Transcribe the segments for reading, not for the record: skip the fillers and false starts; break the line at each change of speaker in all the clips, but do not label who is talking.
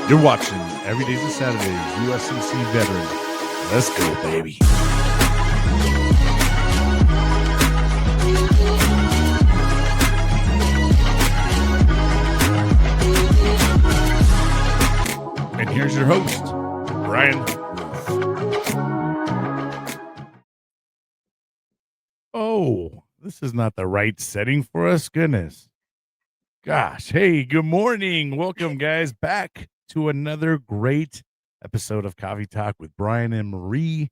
You're watching Every Day's a Saturday, USCC veteran. Let's go, baby. And here's your host, Bryan. Oh, this is not the right setting for us. Goodness. Gosh. Hey, good morning. Welcome, guys, back to another great episode of Coffee Talk with Bryan and Marie.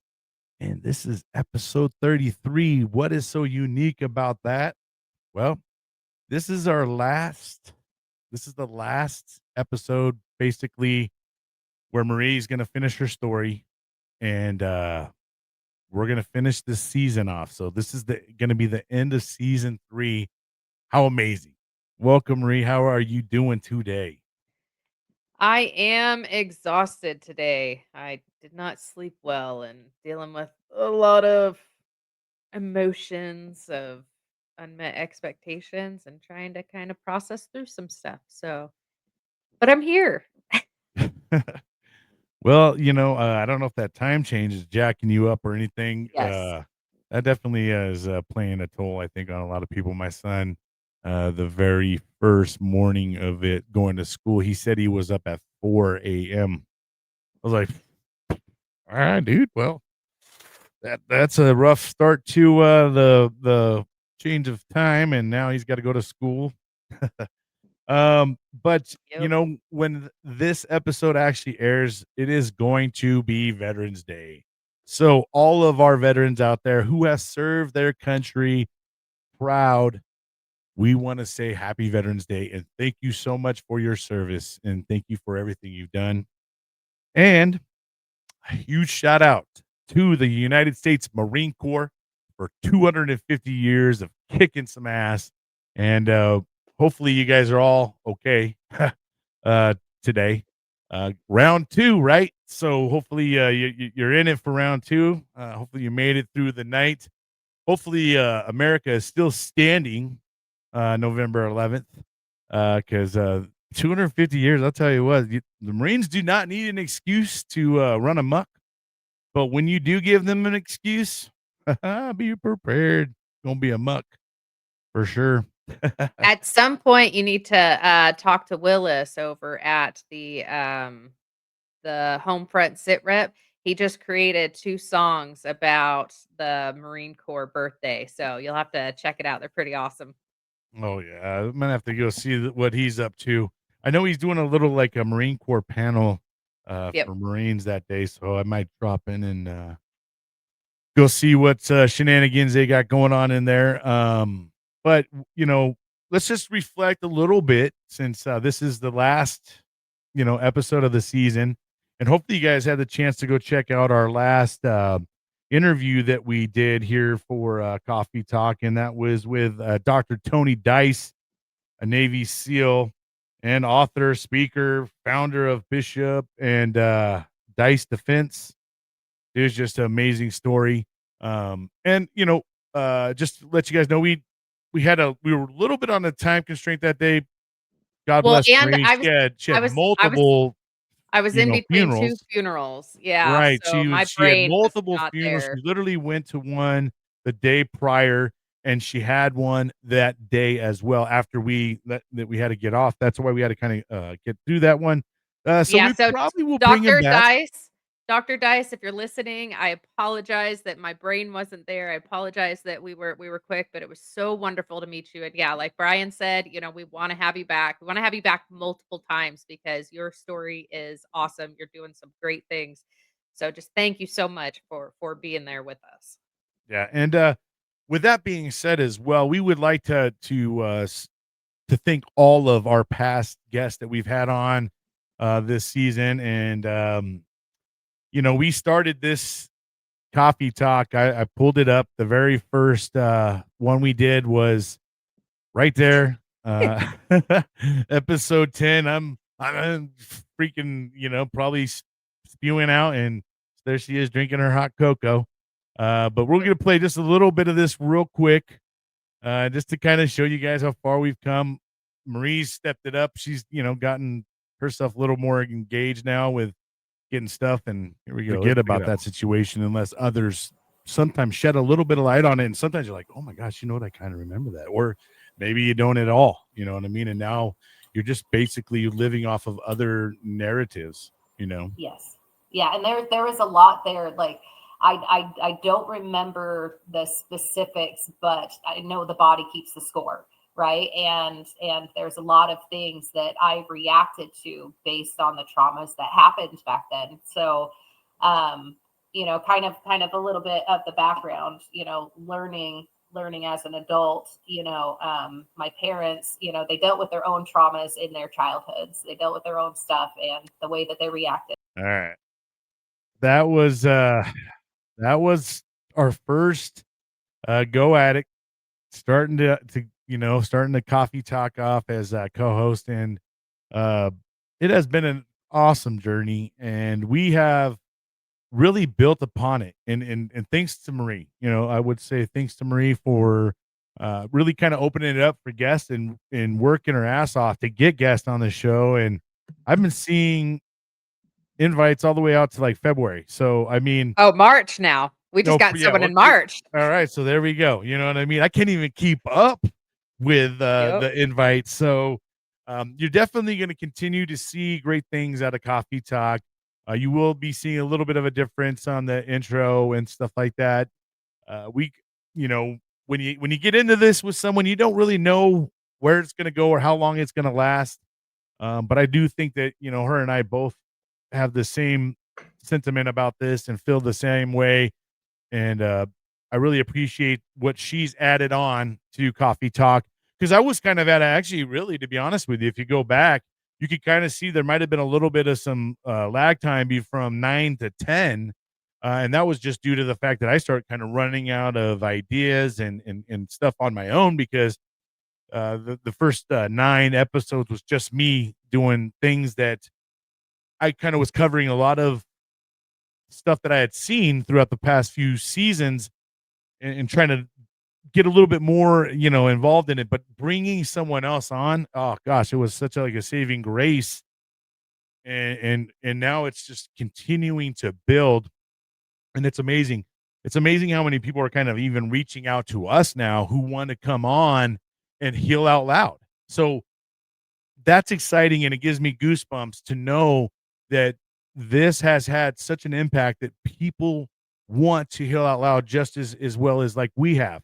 And this is episode 33. What is so unique about that? Well, this is our last, this is the last episode, basically, where Marie's going to finish her story. And we're going to finish this season off. So this is going to be the end of season 3. How amazing. Welcome, Marie. How are you doing today?
I am exhausted today. I did not sleep well and dealing with a lot of emotions of unmet expectations and trying to kind of process through some stuff. But I'm here.
Well, I don't know if that time change is jacking you up or anything.
Yes.
That definitely is playing a toll, I think, on a lot of people. My son, the very first morning of it going to school, he said he was up at 4 a.m. I was like, all right, dude. Well, that's a rough start to the change of time, and now he's got to go to school. But
Yep.
when this episode actually airs, it is going to be Veterans Day. So all of our veterans out there who has served their country proud, we want to say happy Veterans Day and thank you so much for your service and thank you for everything you've done. And a huge shout out to the United States Marine Corps for 250 years of kicking some ass. And hopefully you guys are all okay uh, today. Round 2, right? So hopefully you're in it for round 2. Hopefully you made it through the night. Hopefully America is still standing November 11th because 250 years, I'll tell you what, the Marines do not need an excuse to run amok. But when you do give them an excuse, be prepared. Gonna be a muck for sure.
At some point you need to talk to Willis over at the home front sit rep. He just created 2 songs about the Marine Corps birthday. So you'll have to check it out. They're pretty awesome.
Oh yeah, I'm gonna have to go see what he's up to. I know he's doing a little like a Marine Corps panel
Yep.
for Marines that day, so I might drop in and go see what shenanigans they got going on in there. But let's just reflect a little bit since this is the last episode of the season, and hopefully you guys had the chance to go check out our last interview that we did here for Coffee Talk, and that was with Dr. Tony Dice, a Navy SEAL and author, speaker, founder of Bishop and Dice Defense. It was just an amazing story. And just to let you guys know, we were a little bit on a time constraint that day. God
Well,
bless
and
Marie. She
I
had
was I was
multiple,
I was in between 2
funerals.
funerals. Yeah,
Right.
so my
She had
brain was
multiple
not
funerals.
there.
She literally went to one the day prior, and she had one that day as well after that we had to get off. That's why we had to kind of get through that one. So
Yeah,
we
so
probably will bring him
Doctor
back.
Dice Doctor Dice, if you're listening, I apologize that my brain wasn't there. I apologize that we were quick, but it was so wonderful to meet you, and yeah, like Brian said, we wanna have you back. We wanna have you back multiple times because your story is awesome. You're doing some great things. So just thank you so much for being there with us.
Yeah, and with that being said as well, we would like to thank all of our past guests that we've had on this season, and we started this coffee talk. I pulled it up. The very first one we did was right there, episode 10. I'm freaking, probably spewing out, and there she is drinking her hot cocoa. But we're gonna play just a little bit of this real quick, just to kind of show you guys how far we've come. Marie's stepped it up. She's, gotten herself a little more engaged now with getting stuff, and here we
Forget
forget
about
about that situation unless others sometimes shed a little bit of light on it. And sometimes you're like, oh my gosh, you know what? I kind of remember that. Or maybe you don't at all. You know what I mean? And now you're just basically living off of other narratives, you know?
Yes. Yeah, and there was a lot there. Like I don't remember the specifics, but I know the body keeps the score, right? And there's a lot of things that I reacted to based on the traumas that happened back then. So um, kind of a little bit of the background, learning as an adult, my parents, they dealt with their own traumas in their childhoods. They dealt with their own stuff and the way that they reacted.
All right. That was that was our first go at it. Starting the coffee talk off as co-host, and uh it has been an awesome journey, and we have really built upon it. And thanks to Marie, I would say thanks to Marie for really kind of opening it up for guests and working her ass off to get guests on the show. And I've been seeing invites all the way out to like February. So I mean,
Oh, March now. We just got
yeah,
someone
well,
in March.
all right, so there we go. You know what I mean? I can't even keep up with
Yep.
the invites. So you're definitely going to continue to see great things out of Coffee Talk. You will be seeing a little bit of a difference on the intro and stuff like that. We, you know, when you get into this with someone, you don't really know where it's going to go or how long it's going to last. But I do think that her and I both have the same sentiment about this and feel the same way. And I really appreciate what she's added on to Coffee Talk, because I was kind of at actually, really, to be honest with you, if you go back, you could kind of see there might have been a little bit of some lag time be from 9 to 10. And that was just due to the fact that I started kind of running out of ideas and stuff on my own, because the first 9 episodes was just me doing things that I kind of was covering a lot of stuff that I had seen throughout the past few seasons, and trying to get a little bit more, involved in it. But bringing someone else on, oh gosh, it was such like a saving grace. And now it's just continuing to build, and it's amazing. It's amazing how many people are kind of even reaching out to us now who want to come on and heal out loud. So that's exciting, and it gives me goosebumps to know that this has had such an impact that people want to heal out loud just as well as like we have.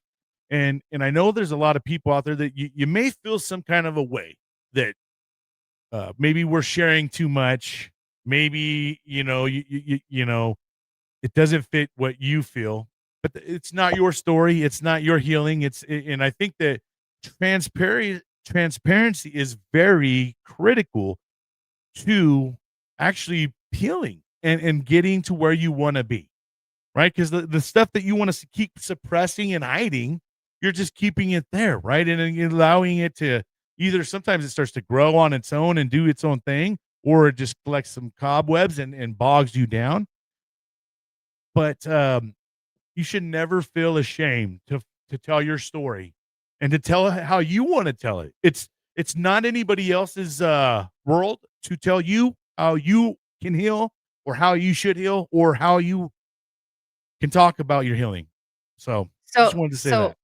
And I know there's a lot of people out there that you may feel some kind of a way that maybe we're sharing too much. Maybe it doesn't fit what you feel, but it's not your story. It's not your healing. And I think that transparency is very critical to actually healing and getting to where you want to be, right? Because the stuff that you want to keep suppressing and hiding, you're just keeping it there, right? And then you're allowing it to either sometimes it starts to grow on its own and do its own thing, or it just collects some cobwebs and bogs you down. But you should never feel ashamed to tell your story and to tell it how you want to tell it. It's not anybody else's world to tell you how you can heal or how you should heal or how you can talk about your healing. So
So
just wanted to say
so
that.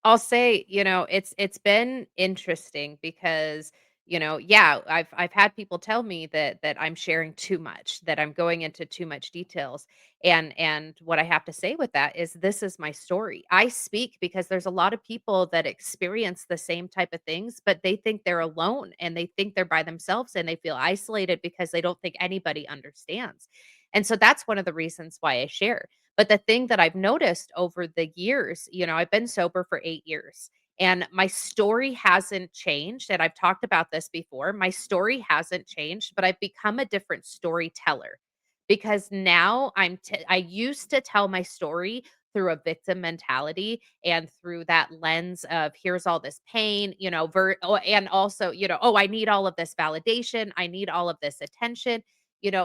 I'll say, it's been interesting because, yeah, I've had people tell me that I'm sharing too much, that I'm going into too much details. And what I have to say with that is this is my story. I speak because there's a lot of people that experience the same type of things, but they think they're alone and they think they're by themselves and they feel isolated because they don't think anybody understands. And so that's one of the reasons why I share. But the thing that I've noticed over the years, I've been sober for 8 years and my story hasn't changed. And I've talked about this before. My story hasn't changed, but I've become a different storyteller because now I used to tell my story through a victim mentality and through that lens of here's all this pain, and also, oh, I need all of this validation. I need all of this attention.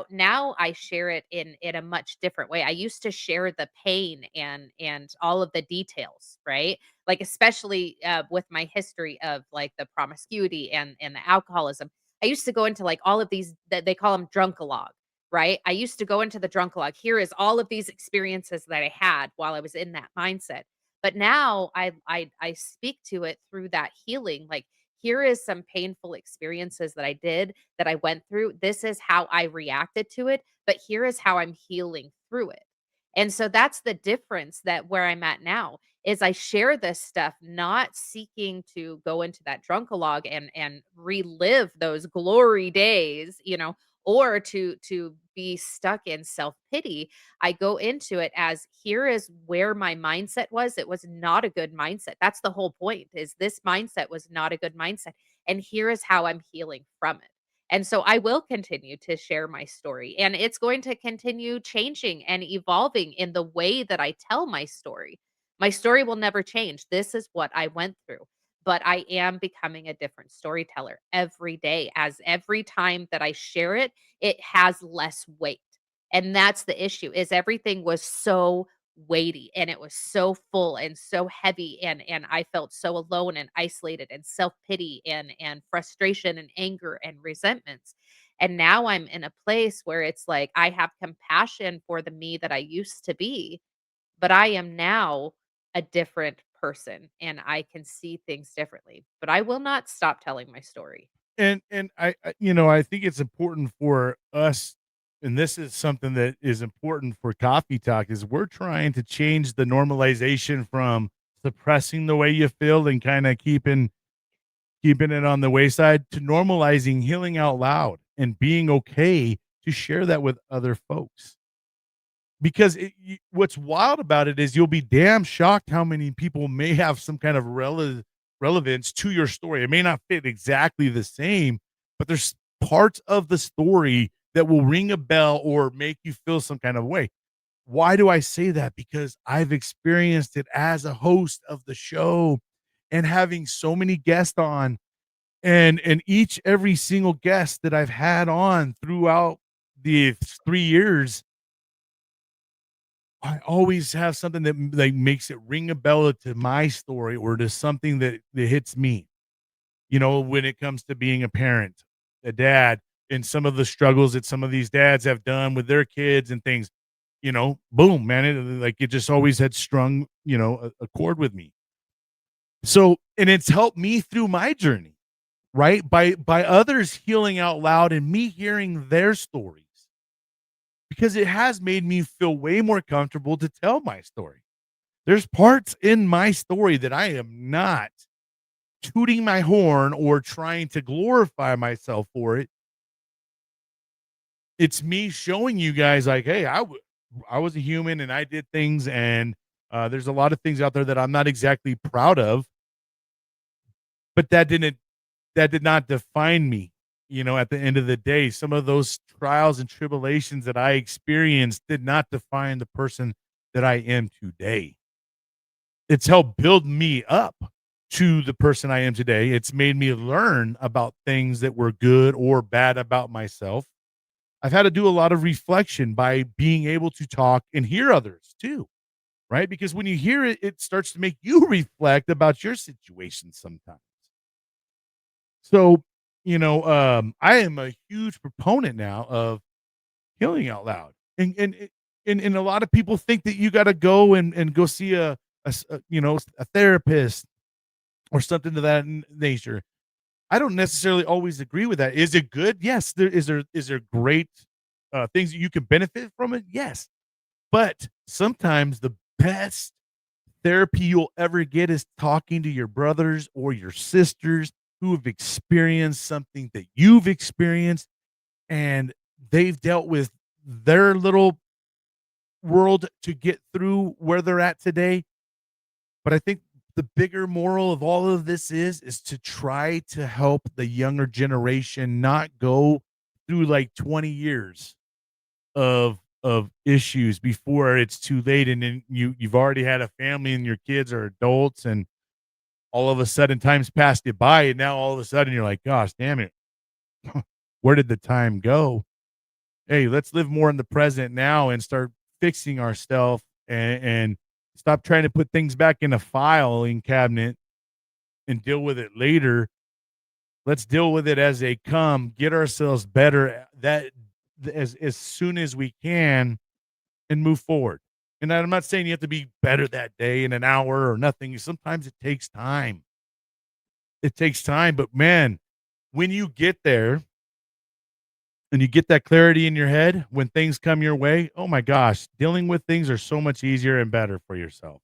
Now I share it in a much different way. I used to share the pain and all of the details, right? Like especially with my history of like the promiscuity and the alcoholism. I I used to go into like all of these that they call them drunkalog, right? I used to go into the drunkalog. Here is all of these experiences that I had while I was in that mindset. But now I speak to it through that healing. Like, here is some painful experiences that I did, that I went through. This is how I reacted to it, but here is how I'm healing through it. And so that's the difference, that where I'm at now is I share this stuff not seeking to go into that drunkalog and relive those glory days, or to be stuck in self-pity. I go into it as, here is where my mindset was. It was not a good mindset. That's the whole point, is this mindset was not a good mindset. And here is how I'm healing from it. And so I will continue to share my story, and it's going to continue changing and evolving in the way that I tell my story. My story will never change. This is what I went through, but I am becoming a different storyteller every day. As every time that I share it, it has less weight. And that's the issue, is everything was so weighty, and it was so full and so heavy, and I felt so alone and isolated and self-pity and frustration and anger and resentments. And now I'm in a place where it's like I have compassion for the me that I used to be, but I am now a different person, and I can see things differently. But I will not stop telling my story.
And I think it's important for us, and this is something that is important for Coffee Talk, is we're trying to change the normalization from suppressing the way you feel and kind of keeping it on the wayside, to normalizing healing out loud and being okay to share that with other folks. Because what's wild about it is you'll be damn shocked how many people may have some kind of relevance to your story. It may not fit exactly the same, but there's parts of the story that will ring a bell or make you feel some kind of way. Why do I say that? Because I've experienced it as a host of the show and having so many guests on, and each every single guest that I've had on throughout the 3 years, I always have something that like makes it ring a bell to my story, or to something that hits me. When it comes to being a parent, a dad, and some of the struggles that some of these dads have done with their kids and things, boom, man, it just always had strung, a chord with me. So, and it's helped me through my journey, right? By others healing out loud and me hearing their stories, because it has made me feel way more comfortable to tell my story. There's parts in my story that I am not tooting my horn or trying to glorify myself for it. It's me showing you guys like, hey, I was a human and I did things, and there's a lot of things out there that I'm not exactly proud of, but that did not define me. At the end of the day, some of those trials and tribulations that I experienced did not define the person that I am today. It's helped build me up to the person I am today. It's made me learn about things that were good or bad about myself. I've had to do a lot of reflection by being able to talk and hear others too, right? Because when you hear it, it starts to make you reflect about your situation sometimes. So, I am a huge proponent now of healing out loud. And a lot of people think that you got to go and go see a therapist or something to that nature. I don't necessarily always agree with that. Is it good? Yes. There great things that you can benefit from it? Yes. But sometimes the best therapy you'll ever get is talking to your brothers or your sisters who have experienced something that you've experienced, and they've dealt with their little world to get through where they're at today. But I think the bigger moral of all of this is to try to help the younger generation not go through like 20 years of issues before it's too late, and then you've already had a family and your kids are adults, and all of a sudden time's passed you by, and now all of a sudden you're like, gosh damn it, where did the time go? Hey, let's live more in the present now and start fixing ourselves, and stop trying to put things back in a filing cabinet and deal with it later. Let's deal with it as they come, get ourselves better that as soon as we can and move forward. And I'm not saying you have to be better that day in an hour or nothing. Sometimes it takes time. It takes time, but man, when you get there and you get that clarity in your head when things come your way, oh my gosh, dealing with things are so much easier and better for yourself.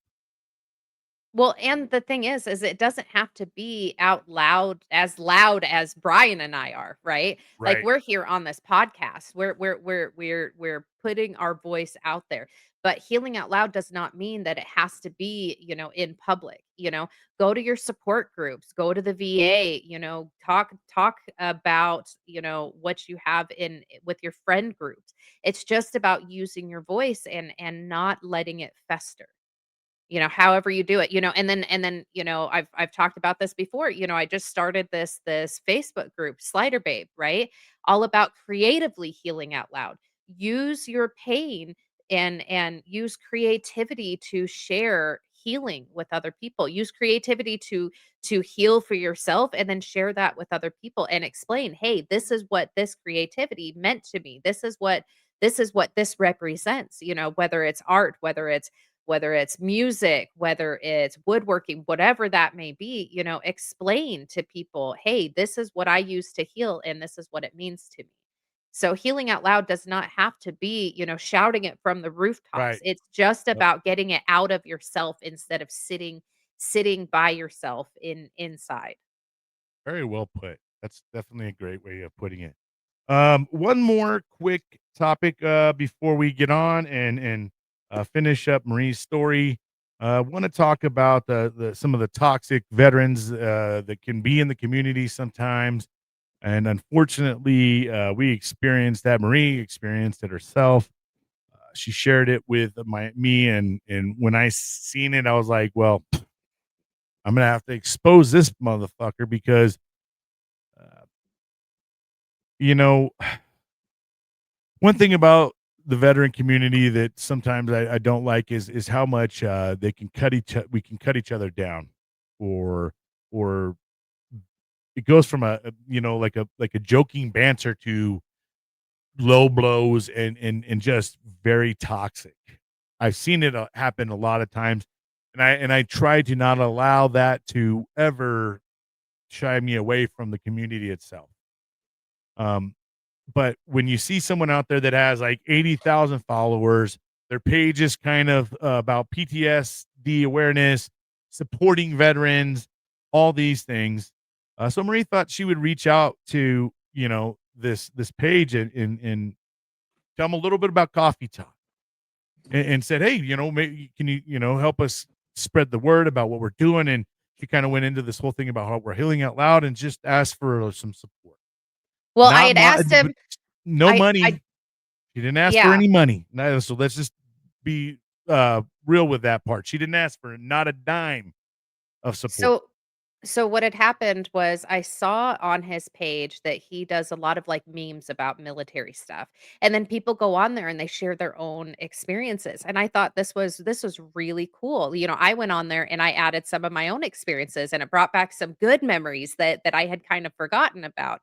Well, and the thing is it doesn't have to be out loud as Brian and I are, right? Like
Right.
we're here on this podcast. We're putting our voice out there. But healing out loud does not mean that it has to be, in public, Go to your support groups, go to the VA, talk about, what you have in with your friend groups. It's just about using your voice and not letting it fester. However you do it, and then, I've talked about this before, I just started this Facebook group, Slider Babe, right? All about creatively healing out loud. Use your pain and use creativity to share healing with other people. Use creativity to heal for yourself and then share that with other people and explain, "Hey, this is what this creativity meant to me. This is what this represents," whether it's art, whether it's music, whether it's woodworking, whatever that may be, explain to people, hey, this is what I use to heal and this is what it means to me. So healing out loud does not have to be, shouting it from the rooftops.
Right.
It's just
Yep.
about getting it out of yourself instead of sitting by yourself inside.
Very well put. That's definitely a great way of putting it. One more quick topic before we get on and finish up Marie's story. Want to talk about the some of the toxic veterans that can be in the community sometimes, and unfortunately, we experienced that. Marie experienced it herself. She shared it with me, and when I seen it, I was like, well, I'm gonna have to expose this motherfucker because uh, you know one thing about the veteran community that sometimes I don't like is how much they can we can cut each other down, or or it goes from like a joking banter to low blows and just very toxic. I've seen it happen a lot of times, and I try to not allow that to ever shy me away from the community itself. Um, But when you see someone out there that has like 80,000 followers, their page is kind of about PTSD awareness, supporting veterans, all these things. So Marie thought she would reach out to, this page and tell them a little bit about Coffee Talk and said, hey, maybe can you, help us spread the word about what we're doing? And she kind of went into this whole thing about how we're healing out loud and just asked for some support.
Well, I
Not
had asked him,
no
I
money. She didn't ask for
yeah.
any money. No, so let's just be real with that part. She didn't ask for not a dime of support.
So so what had happened was I saw on his page that he does a lot of like memes about military stuff. And then people go on there and they share their own experiences. And I thought this was really cool. I went on there and I added some of my own experiences and it brought back some good memories that I had kind of forgotten about.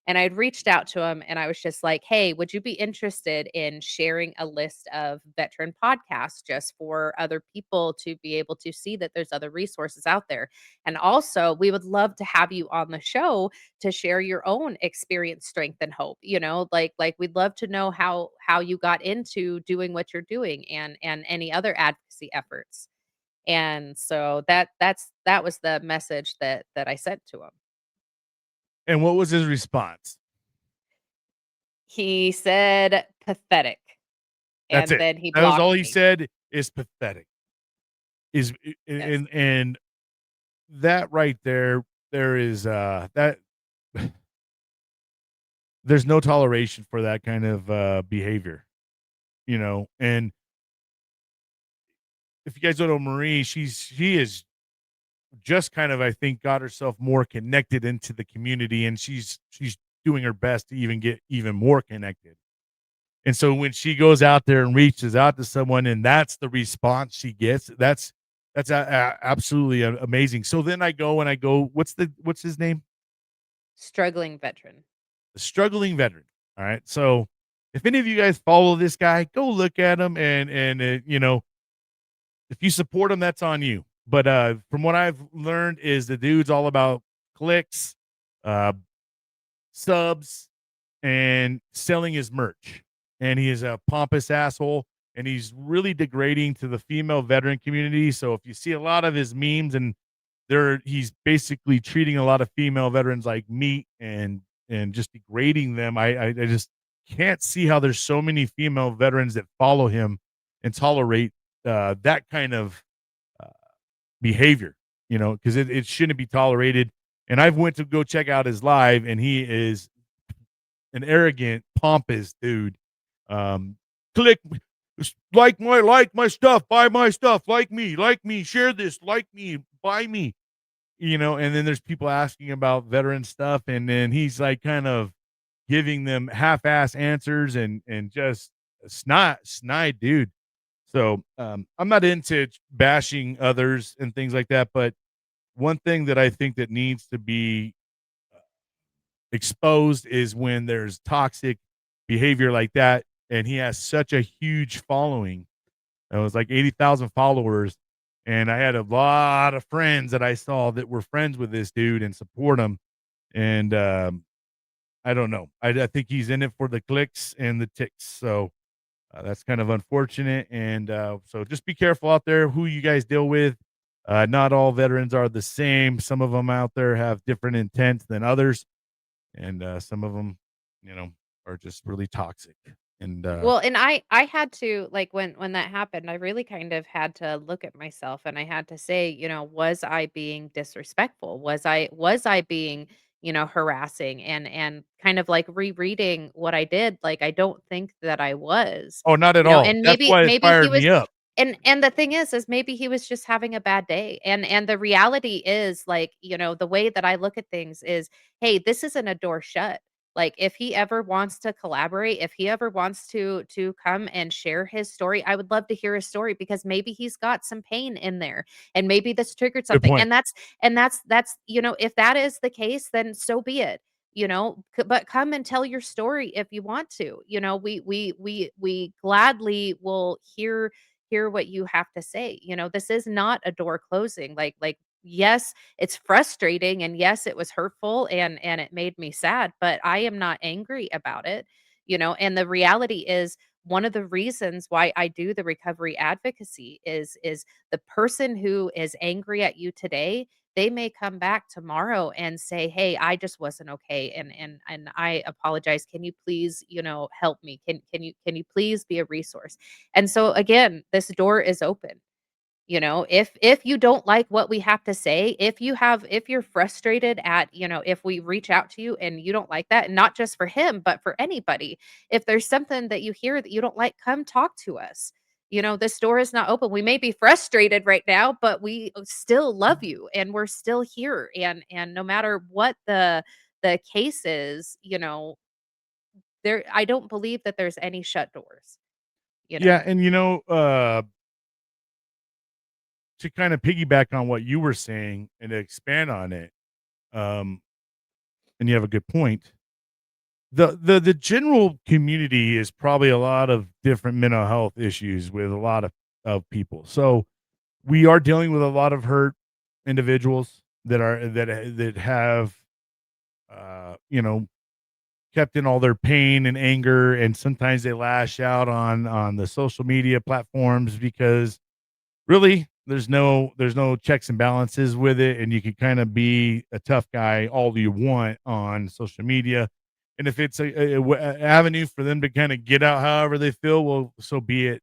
And I'd reached out to him and I was just like, "Hey, would you be interested in sharing a list of veteran podcasts just for other people to be able to see that there's other resources out there? And also, we would love to have you on the show to share your own experience, strength and hope, like we'd love to know how you got into doing what you're doing and any other advocacy efforts." And so that was the message that I sent to him.
And what was his response?
He said, "Pathetic,"
That's
and
it.
then he
That was
blocked
all he
me.
said is pathetic. Is
Yes.
and that right there, there is that there's no toleration for that kind of behavior, And if you guys don't know Marie, she is just kind of, I think, got herself more connected into the community, and she's doing her best to even get even more connected. And so when she goes out there and reaches out to someone, and that's the response she gets, that's absolutely amazing. So then I go, what's his name?
Struggling veteran.
The struggling veteran. All right. So if any of you guys follow this guy, go look at him and if you support him, that's on you. But from what I've learned is the dude's all about clicks, uh, subs, and selling his merch. And he is a pompous asshole and he's really degrading to the female veteran community. So if you see a lot of his memes and he's basically treating a lot of female veterans like meat and just degrading them. I just can't see how there's so many female veterans that follow him and tolerate that kind of uh, behavior, because it shouldn't be tolerated. And I've went to go check out his live, and he is an arrogant, pompous dude. Um, click, like my stuff, buy my stuff, like me, share this, like me, buy me. And then there's people asking about veteran stuff, and then he's like kind of giving them half-ass answers and just a snide dude. So I'm not into bashing others and things like that, but one thing that I think that needs to be exposed is when there's toxic behavior like that, and he has such a huge following. It was like 80,000 followers. And I had a lot of friends that I saw that were friends with this dude and support him. And I don't know. I think he's in it for the clicks and the ticks. So that's kind of unfortunate. And so just be careful out there who you guys deal with. Not all veterans are the same. Some of them out there have different intents than others. And some of them, are just really toxic. And
Well, and I had to like when that happened, I really kind of had to look at myself and I had to say, was I being disrespectful? Was I being, harassing and kind of like rereading what I did? Like I don't think that I was.
oh, not at all.
And
That's
maybe
why it
maybe he
fired
was
me up.
and the thing is maybe he was just having a bad day. And the reality is like, the way that I look at things is, hey, this isn't a door shut. Like if he ever wants to collaborate, if he ever wants to come and share his story, I would love to hear his story because maybe he's got some pain in there and maybe this triggered
Good
something.
point.
And that's if that is the case, then so be it. But come and tell your story if you want to. We gladly will hear what you have to say. This is not a door closing. Like yes, it's frustrating and yes, it was hurtful and it made me sad, but I am not angry about it. And the reality is one of the reasons why I do the recovery advocacy is the person who is angry at you today, they may come back tomorrow and say, "Hey, I just wasn't okay and I apologize. Can you please, help me? Can you please be a resource?" And so again, this door is open. If you don't like what we have to say, if you're frustrated at, if we reach out to you and you don't like that, and not just for him, but for anybody, if there's something that you hear that you don't like, come talk to us. This door is not open. We may be frustrated right now, but we still love you and we're still here. And no matter what the case is, there I don't believe that there's any shut doors, you
Yeah,
know.
and to kind of piggyback on what you were saying and to expand on it, um, and you have a good point. The general community is probably a lot of different mental health issues with a lot of people. So we are dealing with a lot of hurt individuals that have kept in all their pain and anger, and sometimes they lash out on the social media platforms because really there's no checks and balances with it, and you can kind of be a tough guy all you want on social media, and if it's a avenue for them to kind of get out however they feel, well, so be it.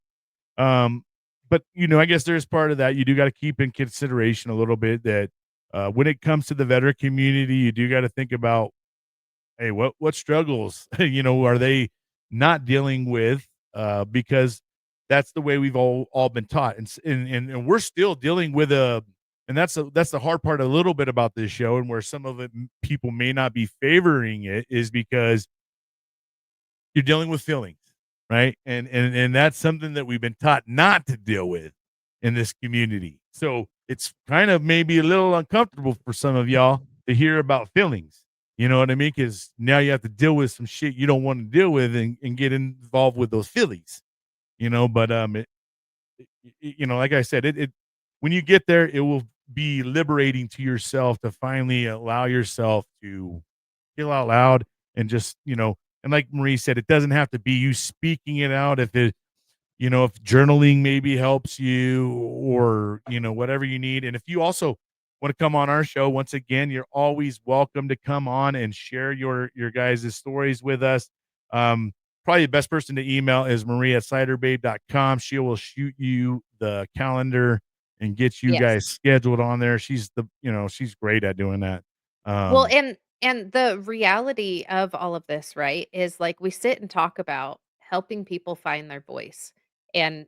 But I guess there's part of that you do got to keep in consideration a little bit that when it comes to the veteran community, you do got to think about, hey, what struggles, are they not dealing with? Because that's the way we've all been taught, and we're still dealing with and that's the hard part a little bit about this show, and where some of it people may not be favoring it is because you're dealing with feelings, right? And that's something that we've been taught not to deal with in this community. So it's kind of maybe a little uncomfortable for some of y'all to hear about feelings. You know what I mean? Because now you have to deal with some shit you don't want to deal with and get involved with those feelings, but like I said, it when you get there, it will be liberating to yourself to finally allow yourself to feel out loud and just, and like Marie said, it doesn't have to be you speaking it out. If journaling maybe helps you or, whatever you need. And if you also want to come on our show, once again, you're always welcome to come on and share your guys' stories with us. Um, Probably the best person to email is marie@ciderbabe.com. She will shoot you the calendar and get you
Yes.
guys scheduled on there. She's great at doing that.
Well,
Um,
and the reality of all of this, right, is like we sit and talk about helping people find their voice and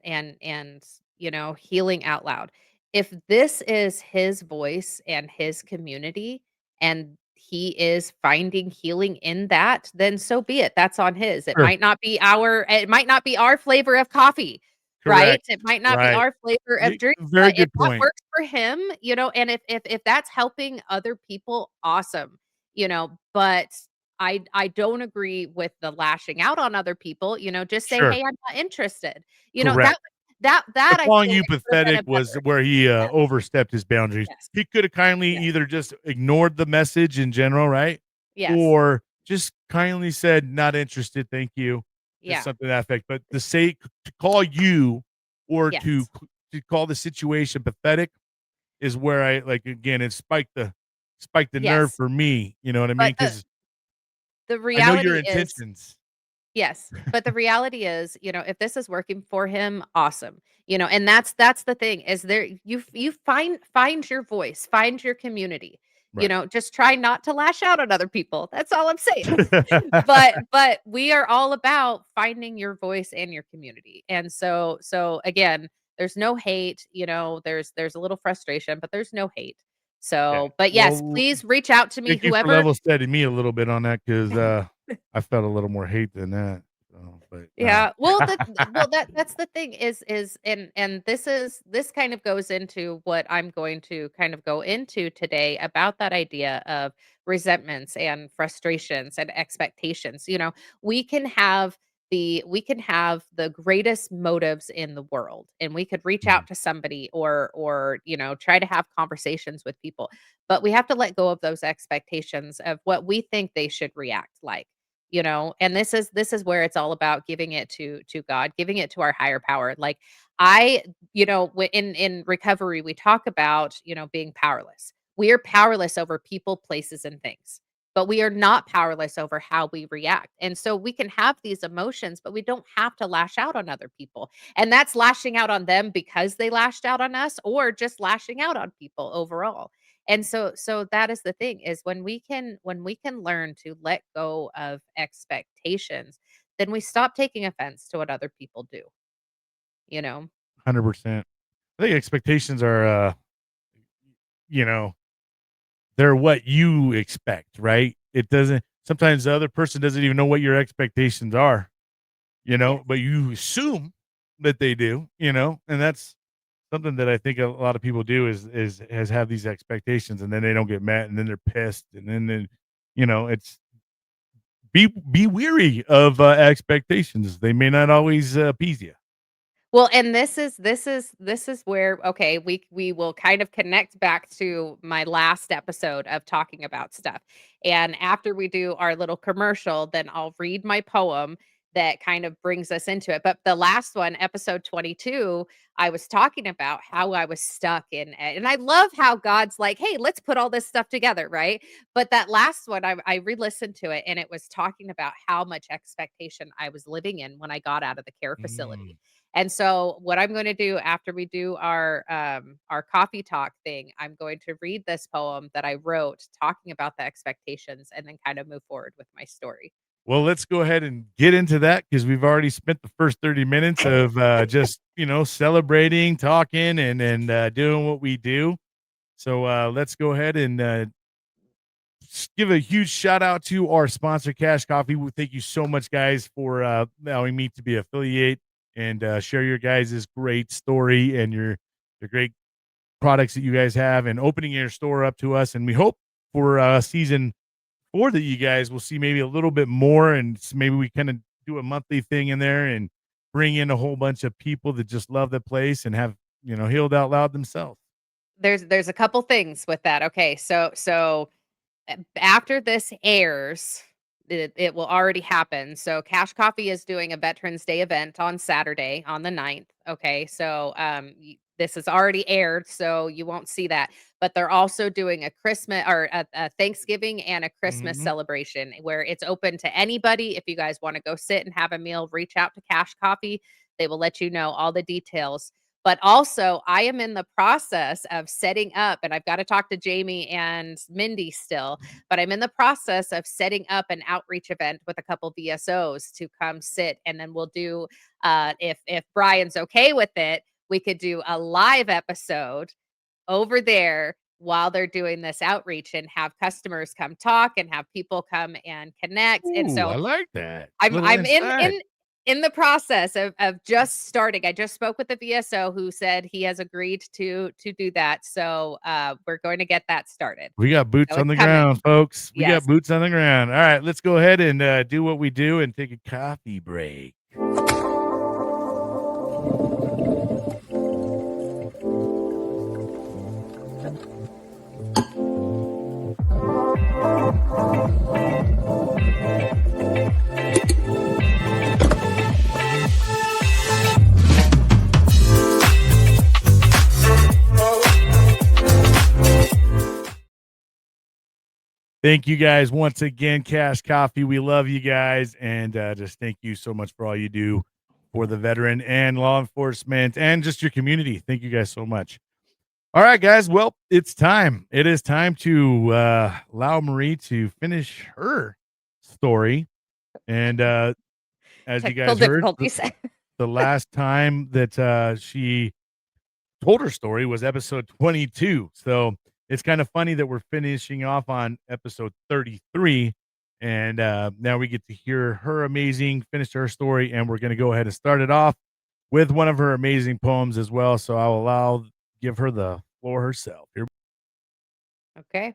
healing out loud. If this is his voice and his community and he is finding healing in that, then so be it. That's on his. It
sure.
might not be our flavor of coffee, right?
Correct.
It might not be
Right.
our flavor of drink,
Very
but if
good
that
point.
works for him, and if that's helping other people, awesome, but I don't agree with the lashing out on other people, just say,
Sure.
"Hey, I'm not interested." You know, that
Correct.
that
The
I
calling
feel
you
like would have been
pathetic
a
was
better.
where he,
Yes,
overstepped his boundaries.
yes,
He coulda kindly
yes,
either just ignored the message in general, right?
yes,
Or just kindly said, "Not interested, thank you." Just
yeah,
something to that effect, but to call you or
yes,
to call the situation pathetic is where I like, again, it spiked the nerve
yes,
for me, you know what I mean?
but the
Because
the
I know your
reality is.
intentions.
Yes, but the reality is, if this is working for him, awesome, and that's the thing is there you find your voice, find your community,
Right.
just try not to lash out on other people. That's all I'm saying. But we are all about finding your voice and your community. And so again, there's no hate, there's a little frustration, but there's no hate.
Yeah.
So, but yes,
Well,
please reach out to me
thank you for
whoever.
level setting me a little bit on that because I felt a little more hate than that. So, but no.
Yeah. Well, that's the thing is and this kind of goes into what I'm going to kind of go into today about that idea of resentments and frustrations and expectations. We can have the greatest motives in the world and we could reach
Mhm.
out to somebody or try to have conversations with people, but we have to let go of those expectations of what we think they should react like, and this is where it's all about giving it to God, giving it to our higher power. Like in recovery we talk about being powerless. We are powerless over people, places and things, but we are not powerless over how we react. And so we can have these emotions, but we don't have to lash out on other people, and that's lashing out on them because they lashed out on us or just lashing out on people overall. And so that is the thing is when we can learn to let go of expectations, then we stop taking offense to what other people do, you know?
100%. I think expectations are, you know, they're what you expect, right? It doesn't sometimes the other person doesn't even know what your expectations are,
Yes.
but you assume that they do, and that's something that I think a lot of people do is have these expectations and then they don't get met and then they're pissed and then it's be weary of expectations. They may not always appease you.
Well, and this is where okay, we will kind of connect back to my last episode of talking about stuff. And after we do our little commercial, then I'll read my poem that kind of brings us into it. But the last one, episode 22, I was talking about how I was stuck in it. And I love how God's like, "Hey, let's put all this stuff together," right? But that last one, I re-listened to it and it was talking about how much expectation I was living in when I got out of the care facility.
Mm.
And so what I'm going to do after we do our coffee talk thing, I'm going to read this poem that I wrote talking about the expectations and then kind of move forward with my story.
Well, let's go ahead and get into that because we've already spent the first 30 minutes of just celebrating, talking, and doing what we do. So let's go ahead and give a huge shout out to our sponsor, Cash Coffee. We thank you so much, guys, for allowing me to be affiliate and share your guys' great story and your great products that you guys have and opening your store up to us. And we hope for season forward that you guys will see maybe a little bit more, and maybe we kind of do a monthly thing in there and bring in a whole bunch of people that just love the place and have, healed out loud themselves.
There's a couple things with that. Okay, so after this airs, it will already happen. So Cash Coffee is doing a Veterans Day event on Saturday on the 9th. Okay. So this is already aired, so you won't see that. But they're also doing a Christmas or a Thanksgiving and a Christmas
Mhm.
celebration where it's open to anybody. If you guys want to go sit and have a meal, reach out to Cash Coffee. They will let you know all the details. But also, I am in the process of setting up, and I've got to talk to Jamie and Mindy still, but I'm in the process of setting up an outreach event with a couple VSOs to come sit, and then we'll do, if Brian's okay with it, we could do a live episode over there while they're doing this outreach and have customers come talk and have people come and connect. And
Ooh,
so
I like that. Little
I'm
inside.
in the process of just starting. I just spoke with the VSO who said he has agreed to do that. So we're going to get that started.
We got boots
So
on
it's
the
coming.
ground, folks. We got
Yes.
boots on the ground. All right, let's go ahead and do what we do and take a coffee break. Thank you guys once again, Cash Coffee. We love you guys, and just thank you so much for all you do for the veteran and law enforcement and just your community. Thank you guys so much. All right, guys. Well, it's time. It is time to allow Marie to finish her story. And as you
Technical
guys heard,
difficulties.
the last time that she told her story was episode 22. So it's kind of funny that we're finishing off on episode 33. And now we get to hear her finish her story. And we're going to go ahead and start it off with one of her amazing poems as well. So give her the floor herself. Here.
Okay.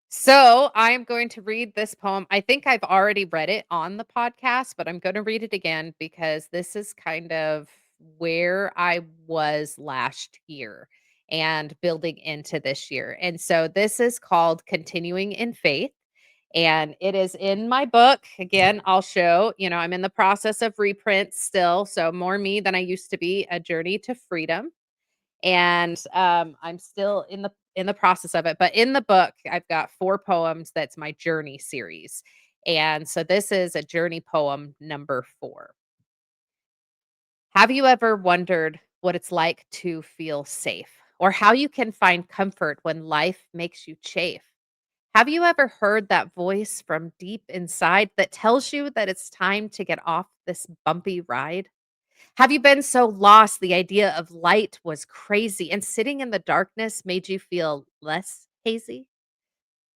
So I am going to read this poem. I think I've already read it on the podcast, but I'm going to read it again because this is kind of where I was last year and building into this year. And so this is called Continuing in Faith. And it is in my book. Again, I'll show, I'm in the process of reprint still. So more me than I used to be, a journey to freedom. And I'm still in the process of it. But in the book, I've got 4 poems that's my journey series. And so this is a journey poem number 4. Have you ever wondered what it's like to feel safe or how you can find comfort when life makes you chafe? Have you ever heard that voice from deep inside that tells you that it's time to get off this bumpy ride? Have you been so lost the idea of light was crazy and sitting in the darkness made you feel less hazy?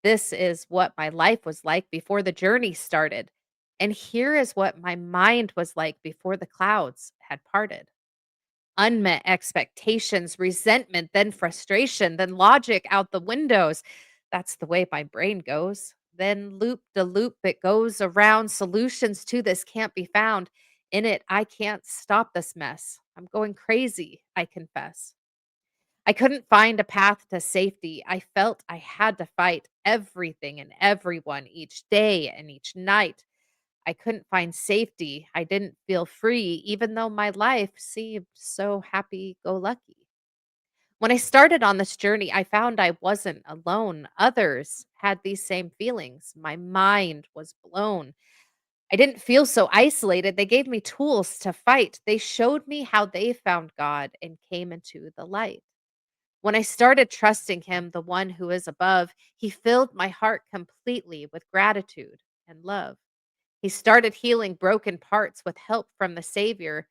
This is what my life was like before the journey started. And here is what my mind was like before the clouds had parted. Unmet expectations, resentment, then frustration, then logic out the windows. That's the way my brain goes. Then loop to loop, it goes around. Solutions to this can't be found. In it, I can't stop this mess. I'm going crazy, I confess. I couldn't find a path to safety. I felt I had to fight everything and everyone each day and each night. I couldn't find safety. I didn't feel free, even though my life seemed so happy go lucky. When I started on this journey, I found I wasn't alone. Others had these same feelings. My mind was blown. I didn't feel so isolated. They gave me tools to fight. They showed me how they found God and came into the light. When I started trusting Him, the one who is above, He filled my heart completely with gratitude and love. He started healing broken parts with help from the Savior.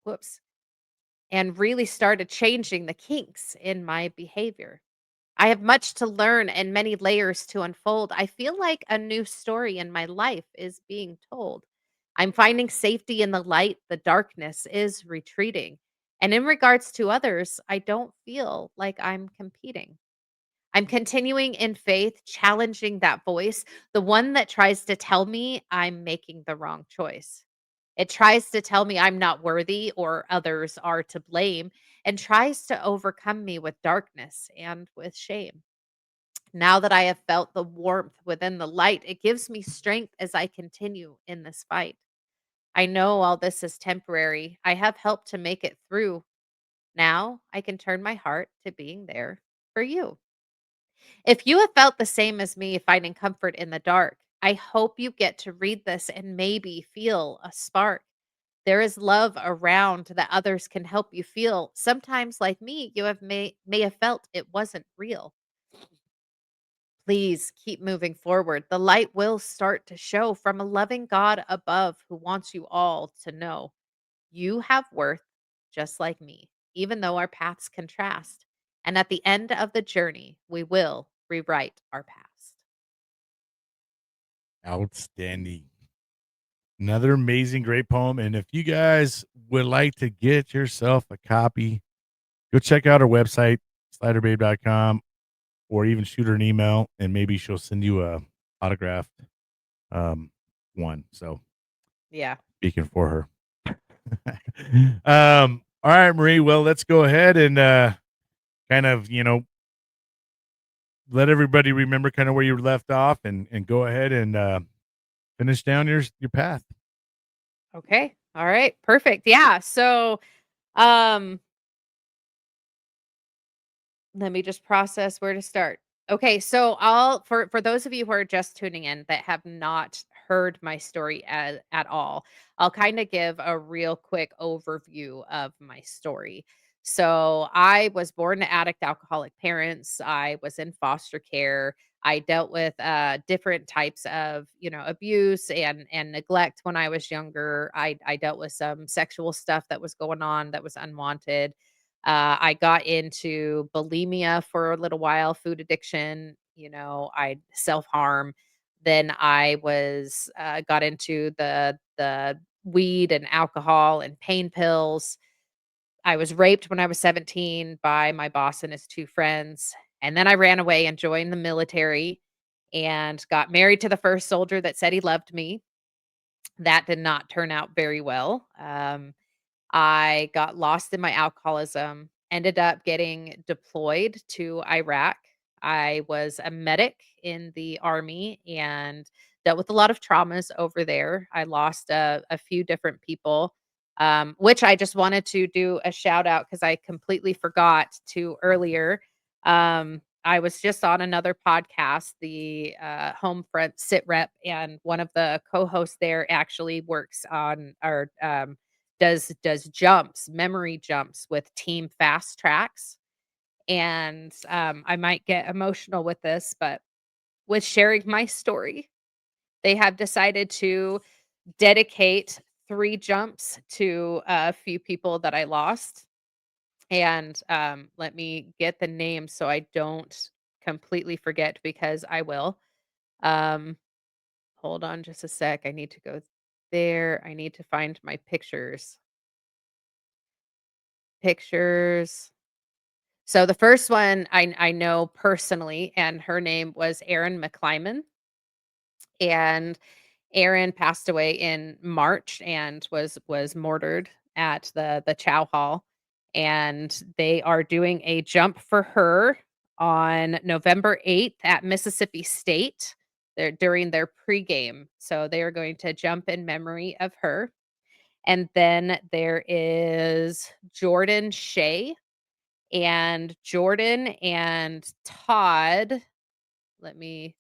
Whoops. And really started changing the kinks in my behavior. I have much to learn and many layers to unfold. I feel like a new story in my life is being told. I'm finding safety in the light, the darkness is retreating. And in regards to others, I don't feel like I'm competing. I'm continuing in faith, challenging that voice, the one that tries to tell me I'm making the wrong choice. It tries to tell me I'm not worthy or others are to blame and tries to overcome me with darkness and with shame. Now that I have felt the warmth within the light, it gives me strength as I continue in this fight. I know all this is temporary. I have helped to make it through. Now I can turn my heart to being there for you. If you have felt the same as me, finding comfort in the dark, I hope you get to read this and maybe feel a spark. There is love around that others can help you feel. Sometimes, like me, you may have felt it wasn't real. Please keep moving forward. The light will start to show from a loving God above who wants you all to know you have worth just like me, even though our paths contrast. And at the end of the journey, we will rewrite our past.
Outstanding. Another amazing, great poem. And if you guys would like to get yourself a copy, go check out our website, sliderbabe.com, or even shoot her an email and maybe she'll send you a autographed um one. So
Yeah.
speaking for her. All right, Marie. Well, let's go ahead and kind of, let everybody remember kind of where you left off and go ahead and finish down your path.
Okay. All right. Perfect. Yeah. So, um, let me just process where to start. Okay, so I'll for those of you who are just tuning in that have not heard my story at all, I'll kind of give a real quick overview of my story. So I was born to addict alcoholic parents. I was in foster care. I dealt with different types of, abuse and neglect when I was younger. I dealt with some sexual stuff that was going on that was unwanted. I got into bulimia for a little while, food addiction, I self-harm. Then I was got into the weed and alcohol and pain pills. I was raped when I was 17 by my boss and his two friends. And then I ran away and joined the military and got married to the first soldier that said he loved me. That did not turn out very well. I got lost in my alcoholism, ended up getting deployed to Iraq. I was a medic in the army and dealt with a lot of traumas over there. I lost a few different people, which I just wanted to do a shout out because I completely forgot to earlier. I was just on another podcast, the Homefront Sit Rep, and one of the co-hosts there actually works on or does jumps, memory jumps with team fast tracks. And I might get emotional with this, but with sharing my story, they have decided to dedicate 3 jumps to a few people that I lost. And let me get the name so I don't completely forget because I will. Um, hold on just a sec. I need to go there. I need to find my pictures. Pictures. So the first one I know personally, and her name was Erin McClyman, and Erin passed away in March and was murdered at the Chow Hall, and they are doing a jump for her on November 8th at Mississippi State. They're during their pregame, so they are going to jump in memory of her. And then there is Jordan Shea, and Jordan and Todd, let me